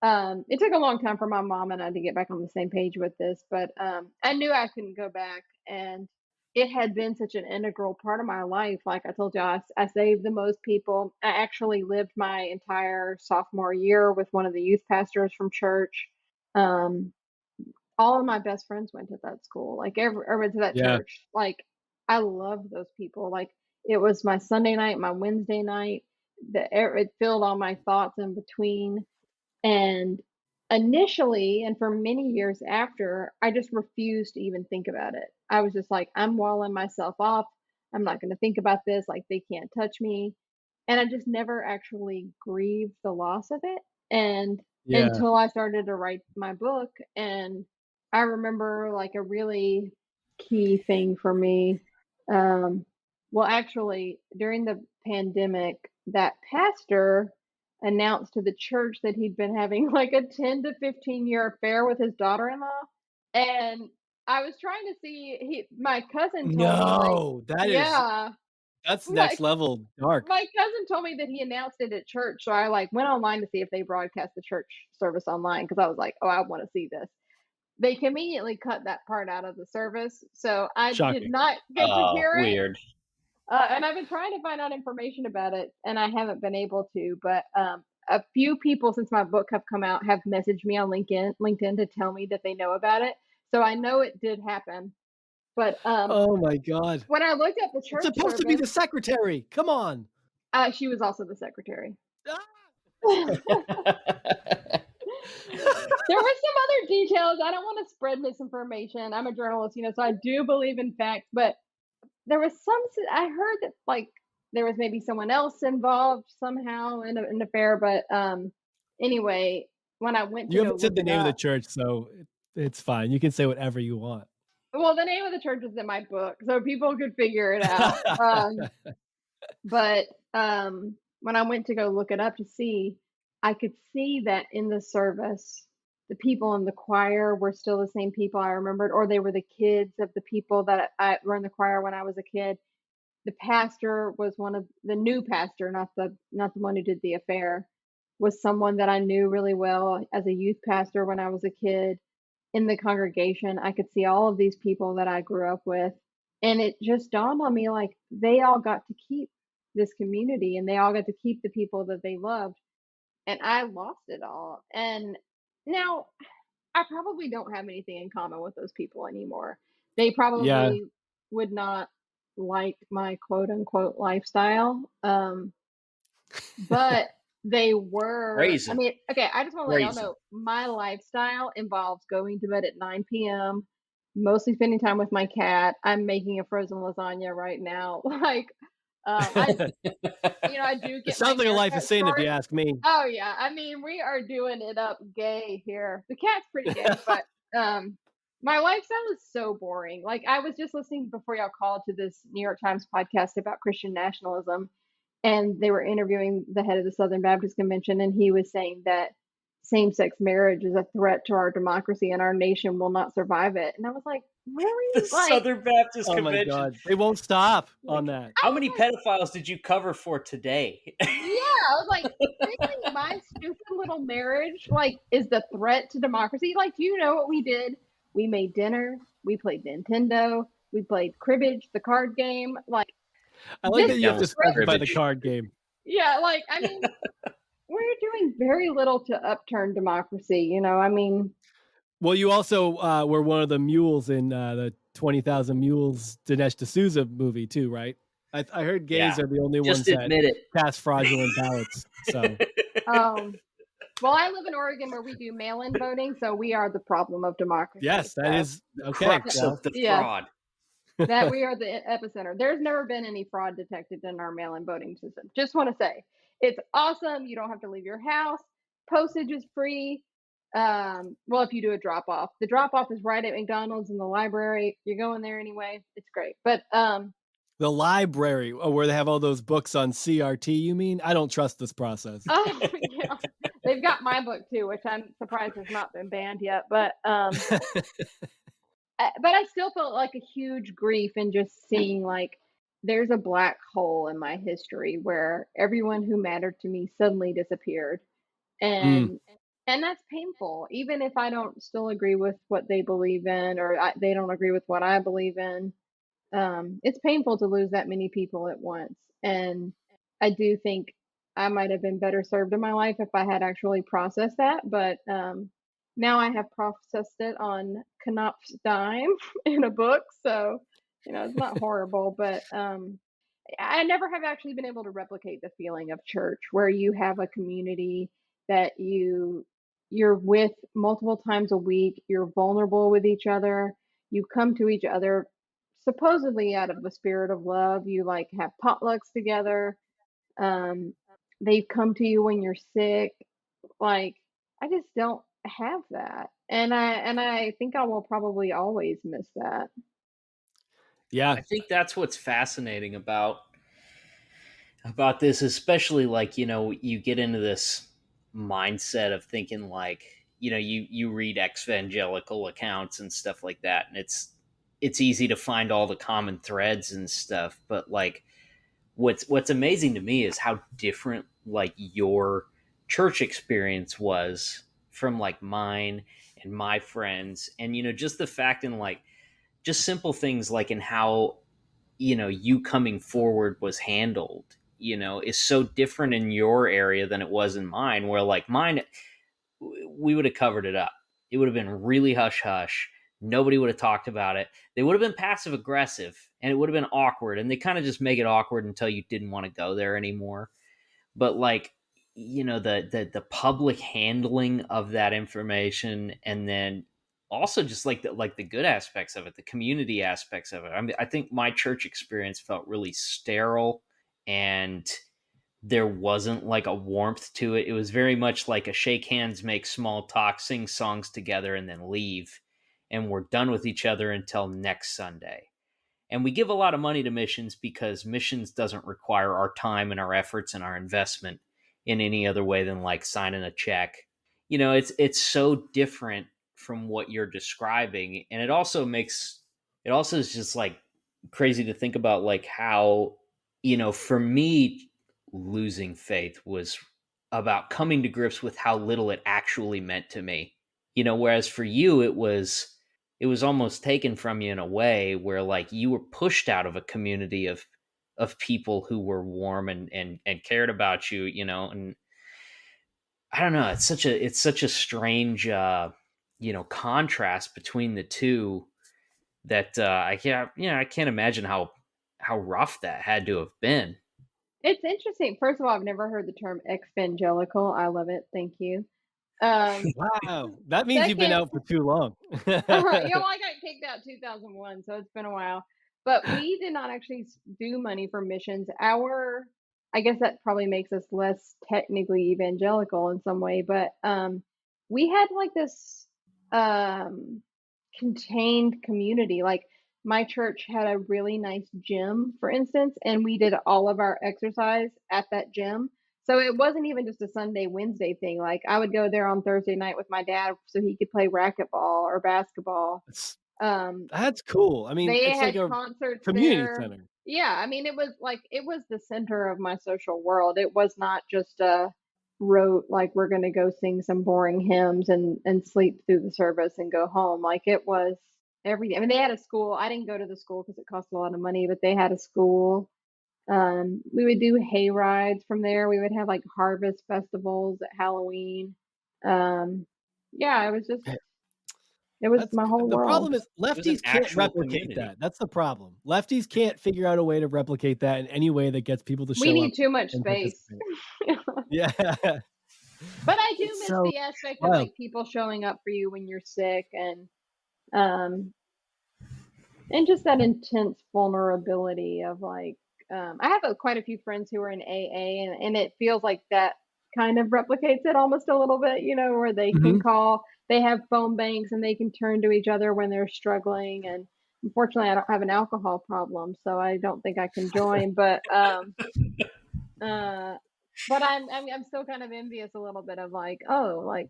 It took a long time for my mom and I to get back on the same page with this, but I knew I couldn't go back, and it had been such an integral part of my life. Like I told you, I saved the most people. I actually lived my entire sophomore year with one of the youth pastors from church. Um, all of my best friends went to that school, like or went to that Yeah. church. Like I loved those people. Like it was my Sunday night, my Wednesday night. It filled all my thoughts in between. And initially, and for many years after, I just refused to even think about it. I was just like, I'm walling myself off. I'm not going to think about this. Like, they can't touch me. And I just never actually grieved the loss of it. And Yeah. until I started to write my book, and I remember like a really key thing for me. Well, actually, during the pandemic, that pastor announced to the church that he'd been having like a 10 to 15-year affair with his daughter-in-law. And I was trying to see my cousin told me like, No, yeah, that's my next level dark. my cousin told me that he announced it at church. So I like went online to see if they broadcast the church service online because I was like, oh, I want to see this. They conveniently cut that part out of the service, so I did Shocking. not get to hear it. Weird. And I've been trying to find out information about it, and I haven't been able to. But a few people since my book have come out have messaged me on LinkedIn to tell me that they know about it. So I know it did happen. But Oh my God. when I looked at the It's church supposed to be the service, secretary. Come on. she was also the secretary. Ah! There were some other details. I don't want to spread misinformation. I'm a journalist, so I do believe in facts, but there was I heard that like there was maybe someone else involved somehow in an affair, but anyway, when I went to You go haven't said look the it name of the up, church, so it's fine. You can say whatever you want. well, the name of the church is in my book, so people could figure it out. But when I went to go look it up to see, I could see that in the service, the people in the choir were still the same people I remembered, or they were the kids of the people that I were in the choir when I was a kid. The pastor was one of the new pastor, not the one who did the affair, was someone that I knew really well as a youth pastor when I was a kid. In the congregation, I could see all of these people that I grew up with, and it just dawned on me like they all got to keep this community and they all got to keep the people that they loved, and I lost it all. And now I probably don't have anything in common with those people anymore. They Yeah. probably would not like my quote unquote lifestyle. But they were, I Crazy. mean, okay, I just want to let y'all Crazy. know my lifestyle involves going to bed at 9 p.m., mostly spending time with my cat. I'm making a frozen lasagna right now. Like, I do It get my sounds like a hair life of cut sin, if short. you ask me. Oh yeah, I mean we are doing it up gay here. The cat's pretty gay, but my lifestyle is so boring. Like I was just listening before y'all called to this New York Times podcast about Christian nationalism, and they were interviewing the head of the Southern Baptist Convention, and he was saying that same-sex marriage is a threat to our democracy and our nation will not survive it. And I was like, The really? Like, Southern Baptist Oh my Convention. God. They won't stop Like, on that. how I was many like, pedophiles did you cover for today? yeah, I was like, really, my stupid little marriage, like, is the threat to democracy? Like, do you know what we did? We made dinner, we played Nintendo, we played cribbage, the card game. Like, I like this that you have to Down with specify the cribbage. card game. yeah, like, I mean, we're doing very little to upturn democracy, I mean, Well, you also were one of the mules in the 20,000 Mules Dinesh D'Souza movie too, right? I heard gays Yeah. are the only Just ones that admit it. cast fraudulent ballots. So well, I live in Oregon where we do mail-in voting, so we are the problem of democracy. yes, that So, is okay. Crux Well, of the yes. fraud. that we are the epicenter. There's never been any fraud detected in our mail-in voting system. Just want to say, it's awesome. You don't have to leave your house. Postage is free. Well, if you do a drop-off, the drop-off is right at McDonald's in the library. You're going there anyway. It's great. But the library, where they have all those books on CRT, you mean? I don't trust this process. oh yeah, they've got my book too, which I'm surprised has not been banned yet. But I still felt like a huge grief in just seeing like there's a black hole in my history where everyone who mattered to me suddenly disappeared, Mm. and that's painful. Even if I don't still agree with what they believe in, or they don't agree with what I believe in, it's painful to lose that many people at once. And I do think I might have been better served in my life if I had actually processed that. But now I have processed it on Knopf's dime in a book. So, it's not horrible, but I never have actually been able to replicate the feeling of church where you have a community that you're with multiple times a week, you're vulnerable with each other, you come to each other supposedly out of a spirit of love, you like have potlucks together. Um they come to you when you're sick. Like I just don't have that. And I think I will probably always miss that. Yeah. I think that's what's fascinating about this, especially like, you get into this mindset of thinking like, you read evangelical accounts and stuff like that, and it's easy to find all the common threads and stuff, but like what's amazing to me is how different like your church experience was from like mine and my friends, and just the fact in like just simple things like in how you coming forward was handled, is so different in your area than it was in mine, where like mine, we would have covered it up. It would have been really hush hush. Nobody would have talked about it. They would have been passive aggressive, and it would have been awkward, and they kind of just make it awkward until you didn't want to go there anymore. But like, the public handling of that information, and then also just like the good aspects of it, the community aspects of it. I mean, I think my church experience felt really sterile, and there wasn't like a warmth to it. It was very much like a shake hands, make small talk, sing songs together, and then leave, and we're done with each other until next Sunday. And we give a lot of money to missions because missions doesn't require our time and our efforts and our investment in any other way than like signing a check. It's so different from what you're describing, and it also is just like crazy to think about like how, for me, losing faith was about coming to grips with how little it actually meant to me. Whereas for you it was almost taken from you in a way where like you were pushed out of a community of people who were warm and cared about you, and I don't know, it's such a strange contrast between the two that I can't imagine how rough that had to have been. It's interesting. First of all, I've never heard the term evangelical. I love it. Thank you. Um, Wow. That means you've been Second, out for too long. I got kicked out 2001, so it's been a while. But we did not actually do money for missions. I guess that probably makes us less technically evangelical in some way, but we had like this um, contained community. Like my church had a really nice gym, for instance, and we did all of our exercise at that gym. So it wasn't even just a Sunday, Wednesday thing. Like I would go there on Thursday night with my dad so he could play racquetball or basketball. That's Um, that's cool. I mean, they it's like had a concerts community there. center. Yeah, I mean, it was the center of my social world. It was not just a rote like we're gonna go sing some boring hymns and sleep through the service and go home. Like it was everything. I mean, they had a school. I didn't go to the school because it cost a lot of money, but they had a school. We would do hay rides from there. We would have like harvest festivals at Halloween. Um, yeah, it was That's my whole the world. problem is It was an lefties can't actual replicate community. that. That's the problem. Lefties can't figure out a way to replicate that in any way that gets people to We show up need too much and space. participate. Yeah. But I do It's miss so the aspect of wild. like people showing up for you when you're sick um and just that intense vulnerability of like I have quite a few friends who are in AA and it feels like that kind of replicates it almost a little bit, where they can Mhm. call, they have phone banks and they can turn to each other when they're struggling. And unfortunately I don't have an alcohol problem, so I don't think I can join, uh but I'm still kind of envious a little bit of like, oh, like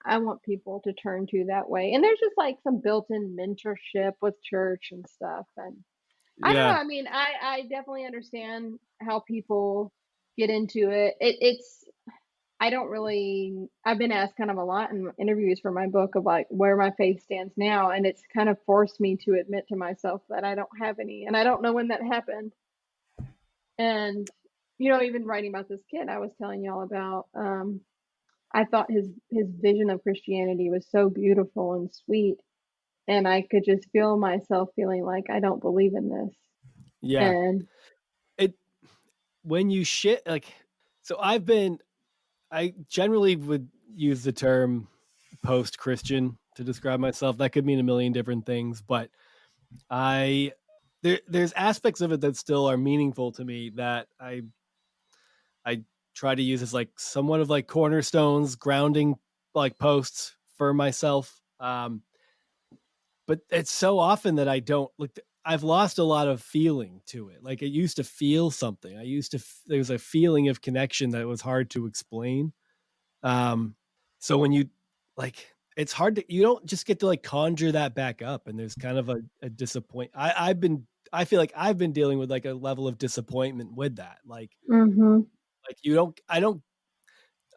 I want people to turn to that way. And there's just like some built-in mentorship with church and stuff. And I don't know. Yeah. I mean, I definitely understand how people get into it. It's I don't really. I've been asked kind of a lot in interviews for my book of like where my faith stands now, and it's kind of forced me to admit to myself that I don't have any, and I don't know when that happened. And even writing about this kid I was telling y'all about. I thought his vision of Christianity was so beautiful and sweet, and I could just feel myself feeling like I don't believe in this. Yeah. And It when you shit like so I generally would use the term post-Christian to describe myself. That could mean a million different things, but I there's aspects of it that still are meaningful to me that I try to use as like somewhat of like cornerstones, grounding like posts for myself. But it's so often that I don't like. I've lost a lot of feeling to it. Like it used to feel something. There was a feeling of connection that was hard to explain. Um, so when you like, it's hard to, you don't just get to like conjure that back up. And there's kind of a disappoint. I feel like I've been dealing with like a level of disappointment with that. mm-hmm, Like you don't, I don't,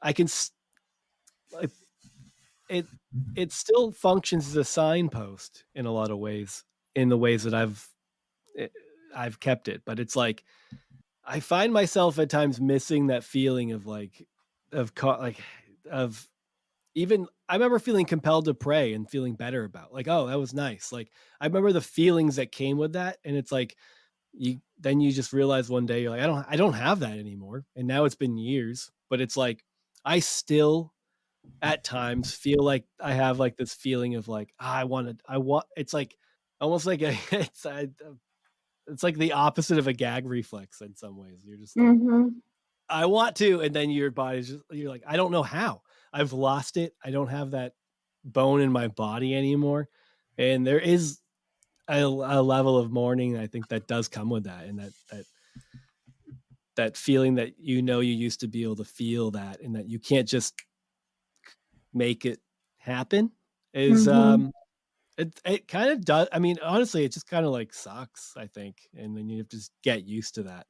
I can, like, it, it still functions as a signpost in a lot of ways, in the ways that eh, I've kept it. But it's like, I find myself at times missing that feeling of like, like, of even I remember feeling compelled to pray and feeling better about like, oh, that was nice. Like I remember the feelings that came with that. And it's like you just realize one day you're like, I don't have that anymore. And now it's been years, but it's like I still at times feel like I have like this feeling of like, I want it's like almost like it's like the opposite of a gag reflex in some ways. You're just like, mm-hmm, I want to, and then your body's just you're like, I don't know how. I've lost it. I don't have that bone in my body anymore. And there is a level of mourning, I think, that does come with that, and that feeling that you used to be able to feel that, and that you can't just make it happen is mm-hmm. it kind of does. I mean, honestly, it just kind of like sucks, I think, and then you have to just get used to that.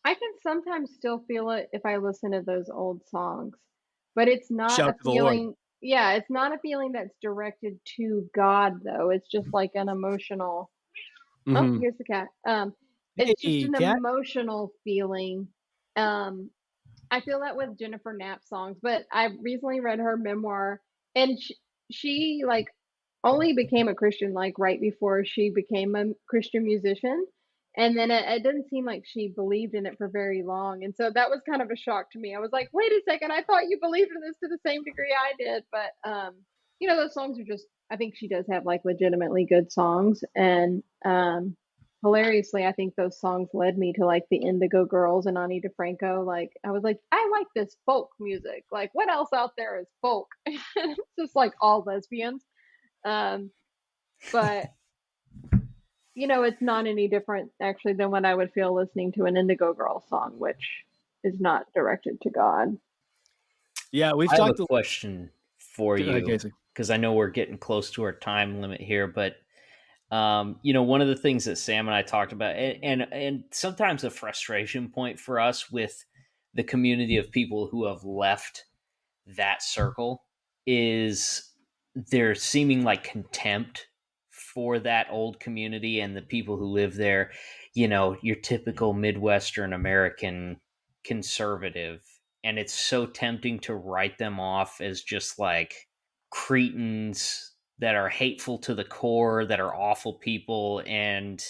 I can sometimes still feel it if I listen to those old songs, but it's not Shout a to the Lord. feeling. Yeah, it's not a feeling that's directed to God, though. It's just like an emotional. Oh, Hmm. here's the cat. It's just Hey, an cat. emotional feeling. Um, I feel that with Jennifer Knapp songs, but I recently read her memoir, and she like only became a Christian like right before she became a Christian musician. And then it didn't seem like she believed in it for very long. And so that was kind of a shock to me. I was like, wait a second, I thought you believed in this to the same degree I did. But those songs are just I think she does have like legitimately good songs. And hilariously, I think those songs led me to like the Indigo Girls and Ani DeFranco. Like I was like, I like this folk music. Like what else out there is folk? It's just like all lesbians. Um, but it's not any different actually than what I would feel listening to an Indigo Girls song, which is not directed to God. Yeah, we've I have a talked. question for you Casey. because I know we're getting close to our time limit here, but one of the things that Sam and I talked about, and sometimes a frustration point for us with the community of people who have left that circle is there seeming like contempt for that old community and the people who live there. Your typical Midwestern American conservative, and it's so tempting to write them off as just like cretins that are hateful to the core, that are awful people. And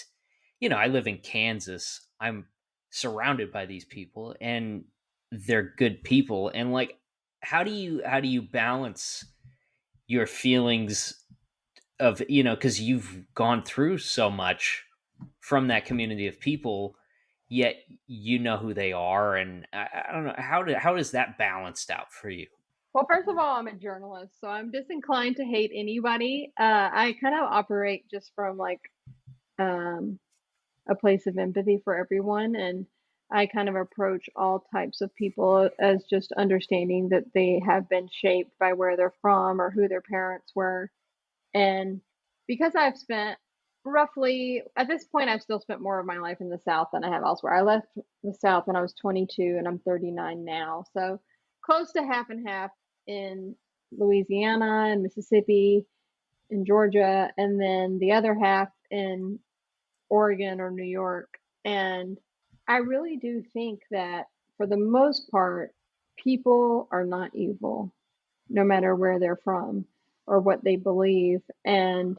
I live in Kansas. I'm surrounded by these people, and they're good people. And like, how do you balance your feelings of because you've gone through so much from that community of people, yet you know who they are, and I don't know how is that balanced out for you? Well, first of all, I'm a journalist, so I'm disinclined to hate anybody. I kind of operate just from like um, a place of empathy for everyone, and I kind of approach all types of people as just understanding that they have been shaped by where they're from or who their parents were. And because I've spent roughly, at this point, I've still spent more of my life in the South than I have elsewhere. I left the South when I was 22 and I'm 39 now. So close to half and half in Louisiana and Mississippi and Georgia, and then the other half in Oregon or New York. And I really do think that for the most part, people are not evil. no matter where they're from or what they believe. And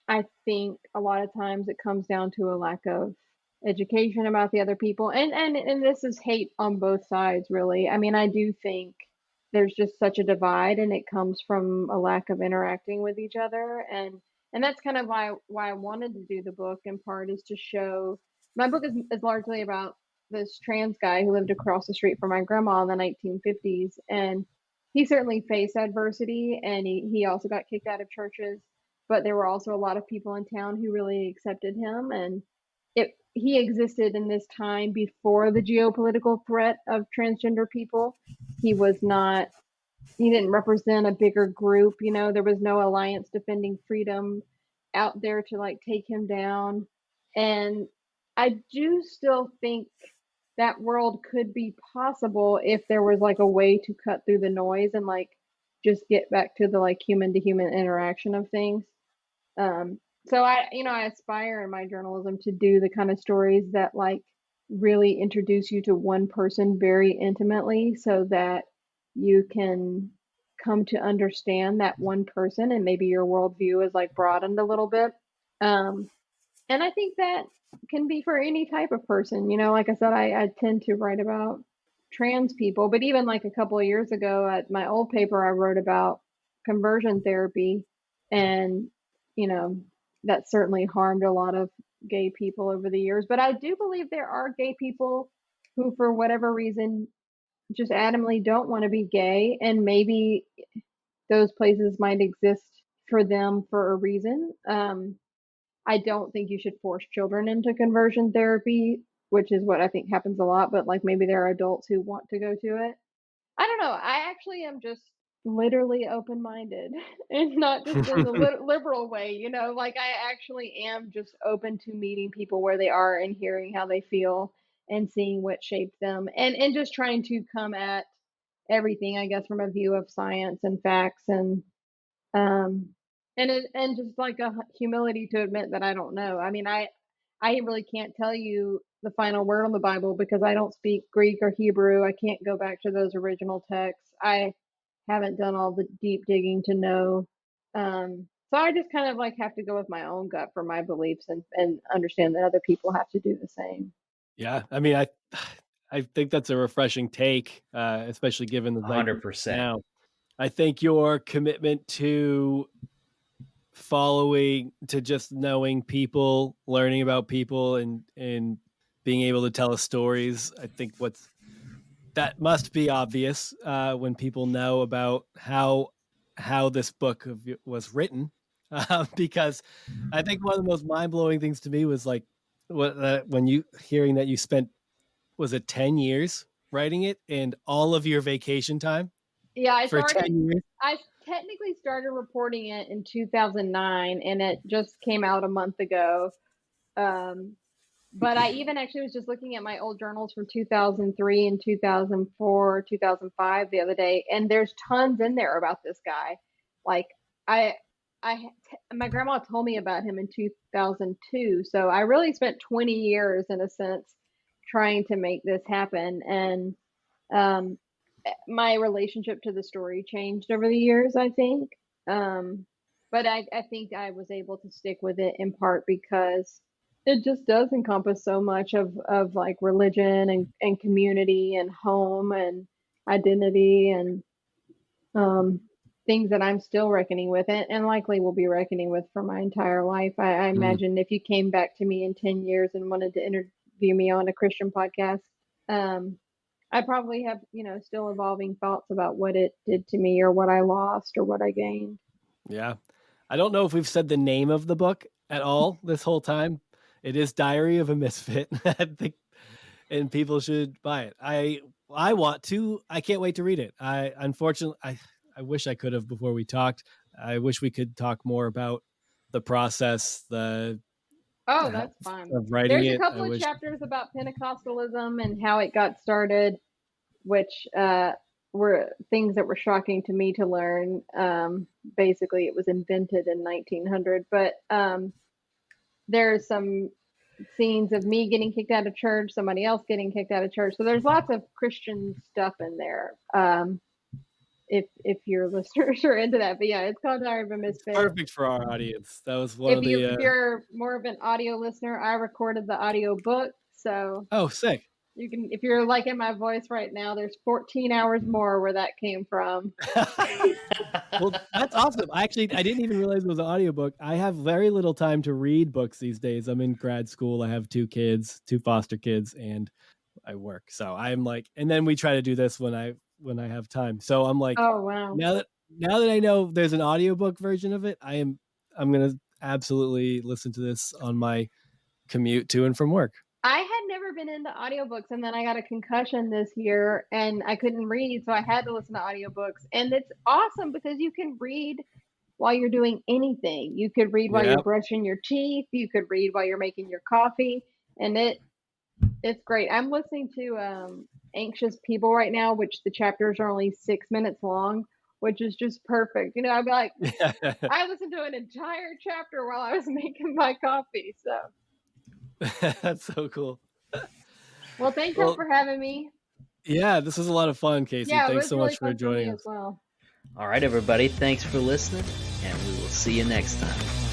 I think a lot of times it comes down to a lack of education about the other people. And this is hate on both sides, really. I mean, I do think there's just such a divide, and it comes from a lack of interacting with each other. And that's kind of why I wanted to do the book, in part, is to show. My book is largely about this trans guy who lived across the street from my grandma in the 1950s, and he certainly faced adversity, and he also got kicked out of churches, but there were also a lot of people in town who really accepted him. And he existed in this time before the geopolitical threat of transgender people. He didn't represent a bigger group. There was no Alliance Defending Freedom out there to like take him down. And I do still think that world could be possible if there was like a way to cut through the noise and like just get back to the like human to human interaction of things. So I aspire in my journalism to do the kind of stories that like really introduce you to one person very intimately, so that you can come to understand that one person, and maybe your worldview is like broadened a little bit. And I think that can be for any type of person. Like I said, I tend to write about trans people, but even like a couple of years ago at my old paper, I wrote about conversion therapy. And, that certainly harmed a lot of gay people over the years. But I do believe there are gay people who, for whatever reason, just adamantly don't want to be gay. And maybe those places might exist for them for a reason. I don't think you should force children into conversion therapy, which is what I think happens a lot, but like maybe there are adults who want to go to it. I don't know. I actually am just literally open-minded and not just in the liberal way, like I actually am just open to meeting people where they are and hearing how they feel and seeing what shaped them, and just trying to come at everything, I guess, from a view of science and facts, um, and just like a humility to admit that I don't know. I mean, I really can't tell you the final word on the Bible because I don't speak Greek or Hebrew. I can't go back to those original texts. I haven't done all the deep digging to know. So I just kind of like have to go with my own gut for my beliefs, and understand that other people have to do the same. Yeah, I mean, I think that's a refreshing take, especially given the 100%. now. I think your commitment to just knowing people, learning about people, and being able to tell us stories. I think that must be obvious when people know about how this book was written, because I think one of the most mind-blowing things to me was like when you hearing that you spent, was it 10 years writing it, and all of your vacation time Yeah, for 10 years? I technically started reporting it in 2009, and it just came out a month ago. But I even actually was just looking at my old journals from 2003 and 2004, 2005 the other day, and there's tons in there about this guy. Like my grandma told me about him in 2002, so I really spent 20 years in a sense trying to make this happen. And um, my relationship to the story changed over the years, I think. But I think I was able to stick with it in part because it just does encompass so much of like religion and community and home and identity and things that I'm still reckoning with, and likely will be reckoning with for my entire life. I imagine if you came back to me in 10 years and wanted to interview me on a Christian podcast, I probably have, still evolving thoughts about what it did to me or what I lost or what I gained. Yeah. I don't know if we've said the name of the book at all this whole time. It is Diary of a Misfit. I think, and people should buy it. I want to. I can't wait to read it. Unfortunately, I wish I could have before we talked. I wish we could talk more about the process, that's fun. of writing There's it. a couple of chapters about Pentecostalism and how it got started, which were things that were shocking to me to learn. Basically, it was invented in 1900, but there's some scenes of me getting kicked out of church, somebody else getting kicked out of church. So there's lots of Christian stuff in there. if your listeners are into that. But yeah, it's called Diary of a Misfit. Perfect for our audience. That was one If of if the. you're more of an audio listener, I recorded the audio book, so Oh, sick. you can, if you're liking my voice right now, there's 14 hours more where that came from. Well, that's awesome. I didn't even realize it was an audiobook. I have very little time to read books these days. I'm in grad school. I have 2 kids, 2 foster kids, and I work. So I'm like, and then we try to do this when I have time. So I'm like, Oh wow. now that I know there's an audiobook version of it, I'm going to absolutely listen to this on my commute to and from work. I had never been into audiobooks, and then I got a concussion this year and I couldn't read, so I had to listen to audiobooks. And it's awesome because you can read while you're doing anything. You could read while you're brushing your teeth, you could read while you're making your coffee, and it's great. I'm listening to Anxious People right now, which the chapters are only 6 minutes long, which is just perfect. You know, I'd be like, I listened to an entire chapter while I was making my coffee. So that's so cool. Well, thank you for having me. Yeah, this was a lot of fun, Casey. Yeah, thanks so really much for joining us. as well. All right, everybody. Thanks for listening, and we will see you next time.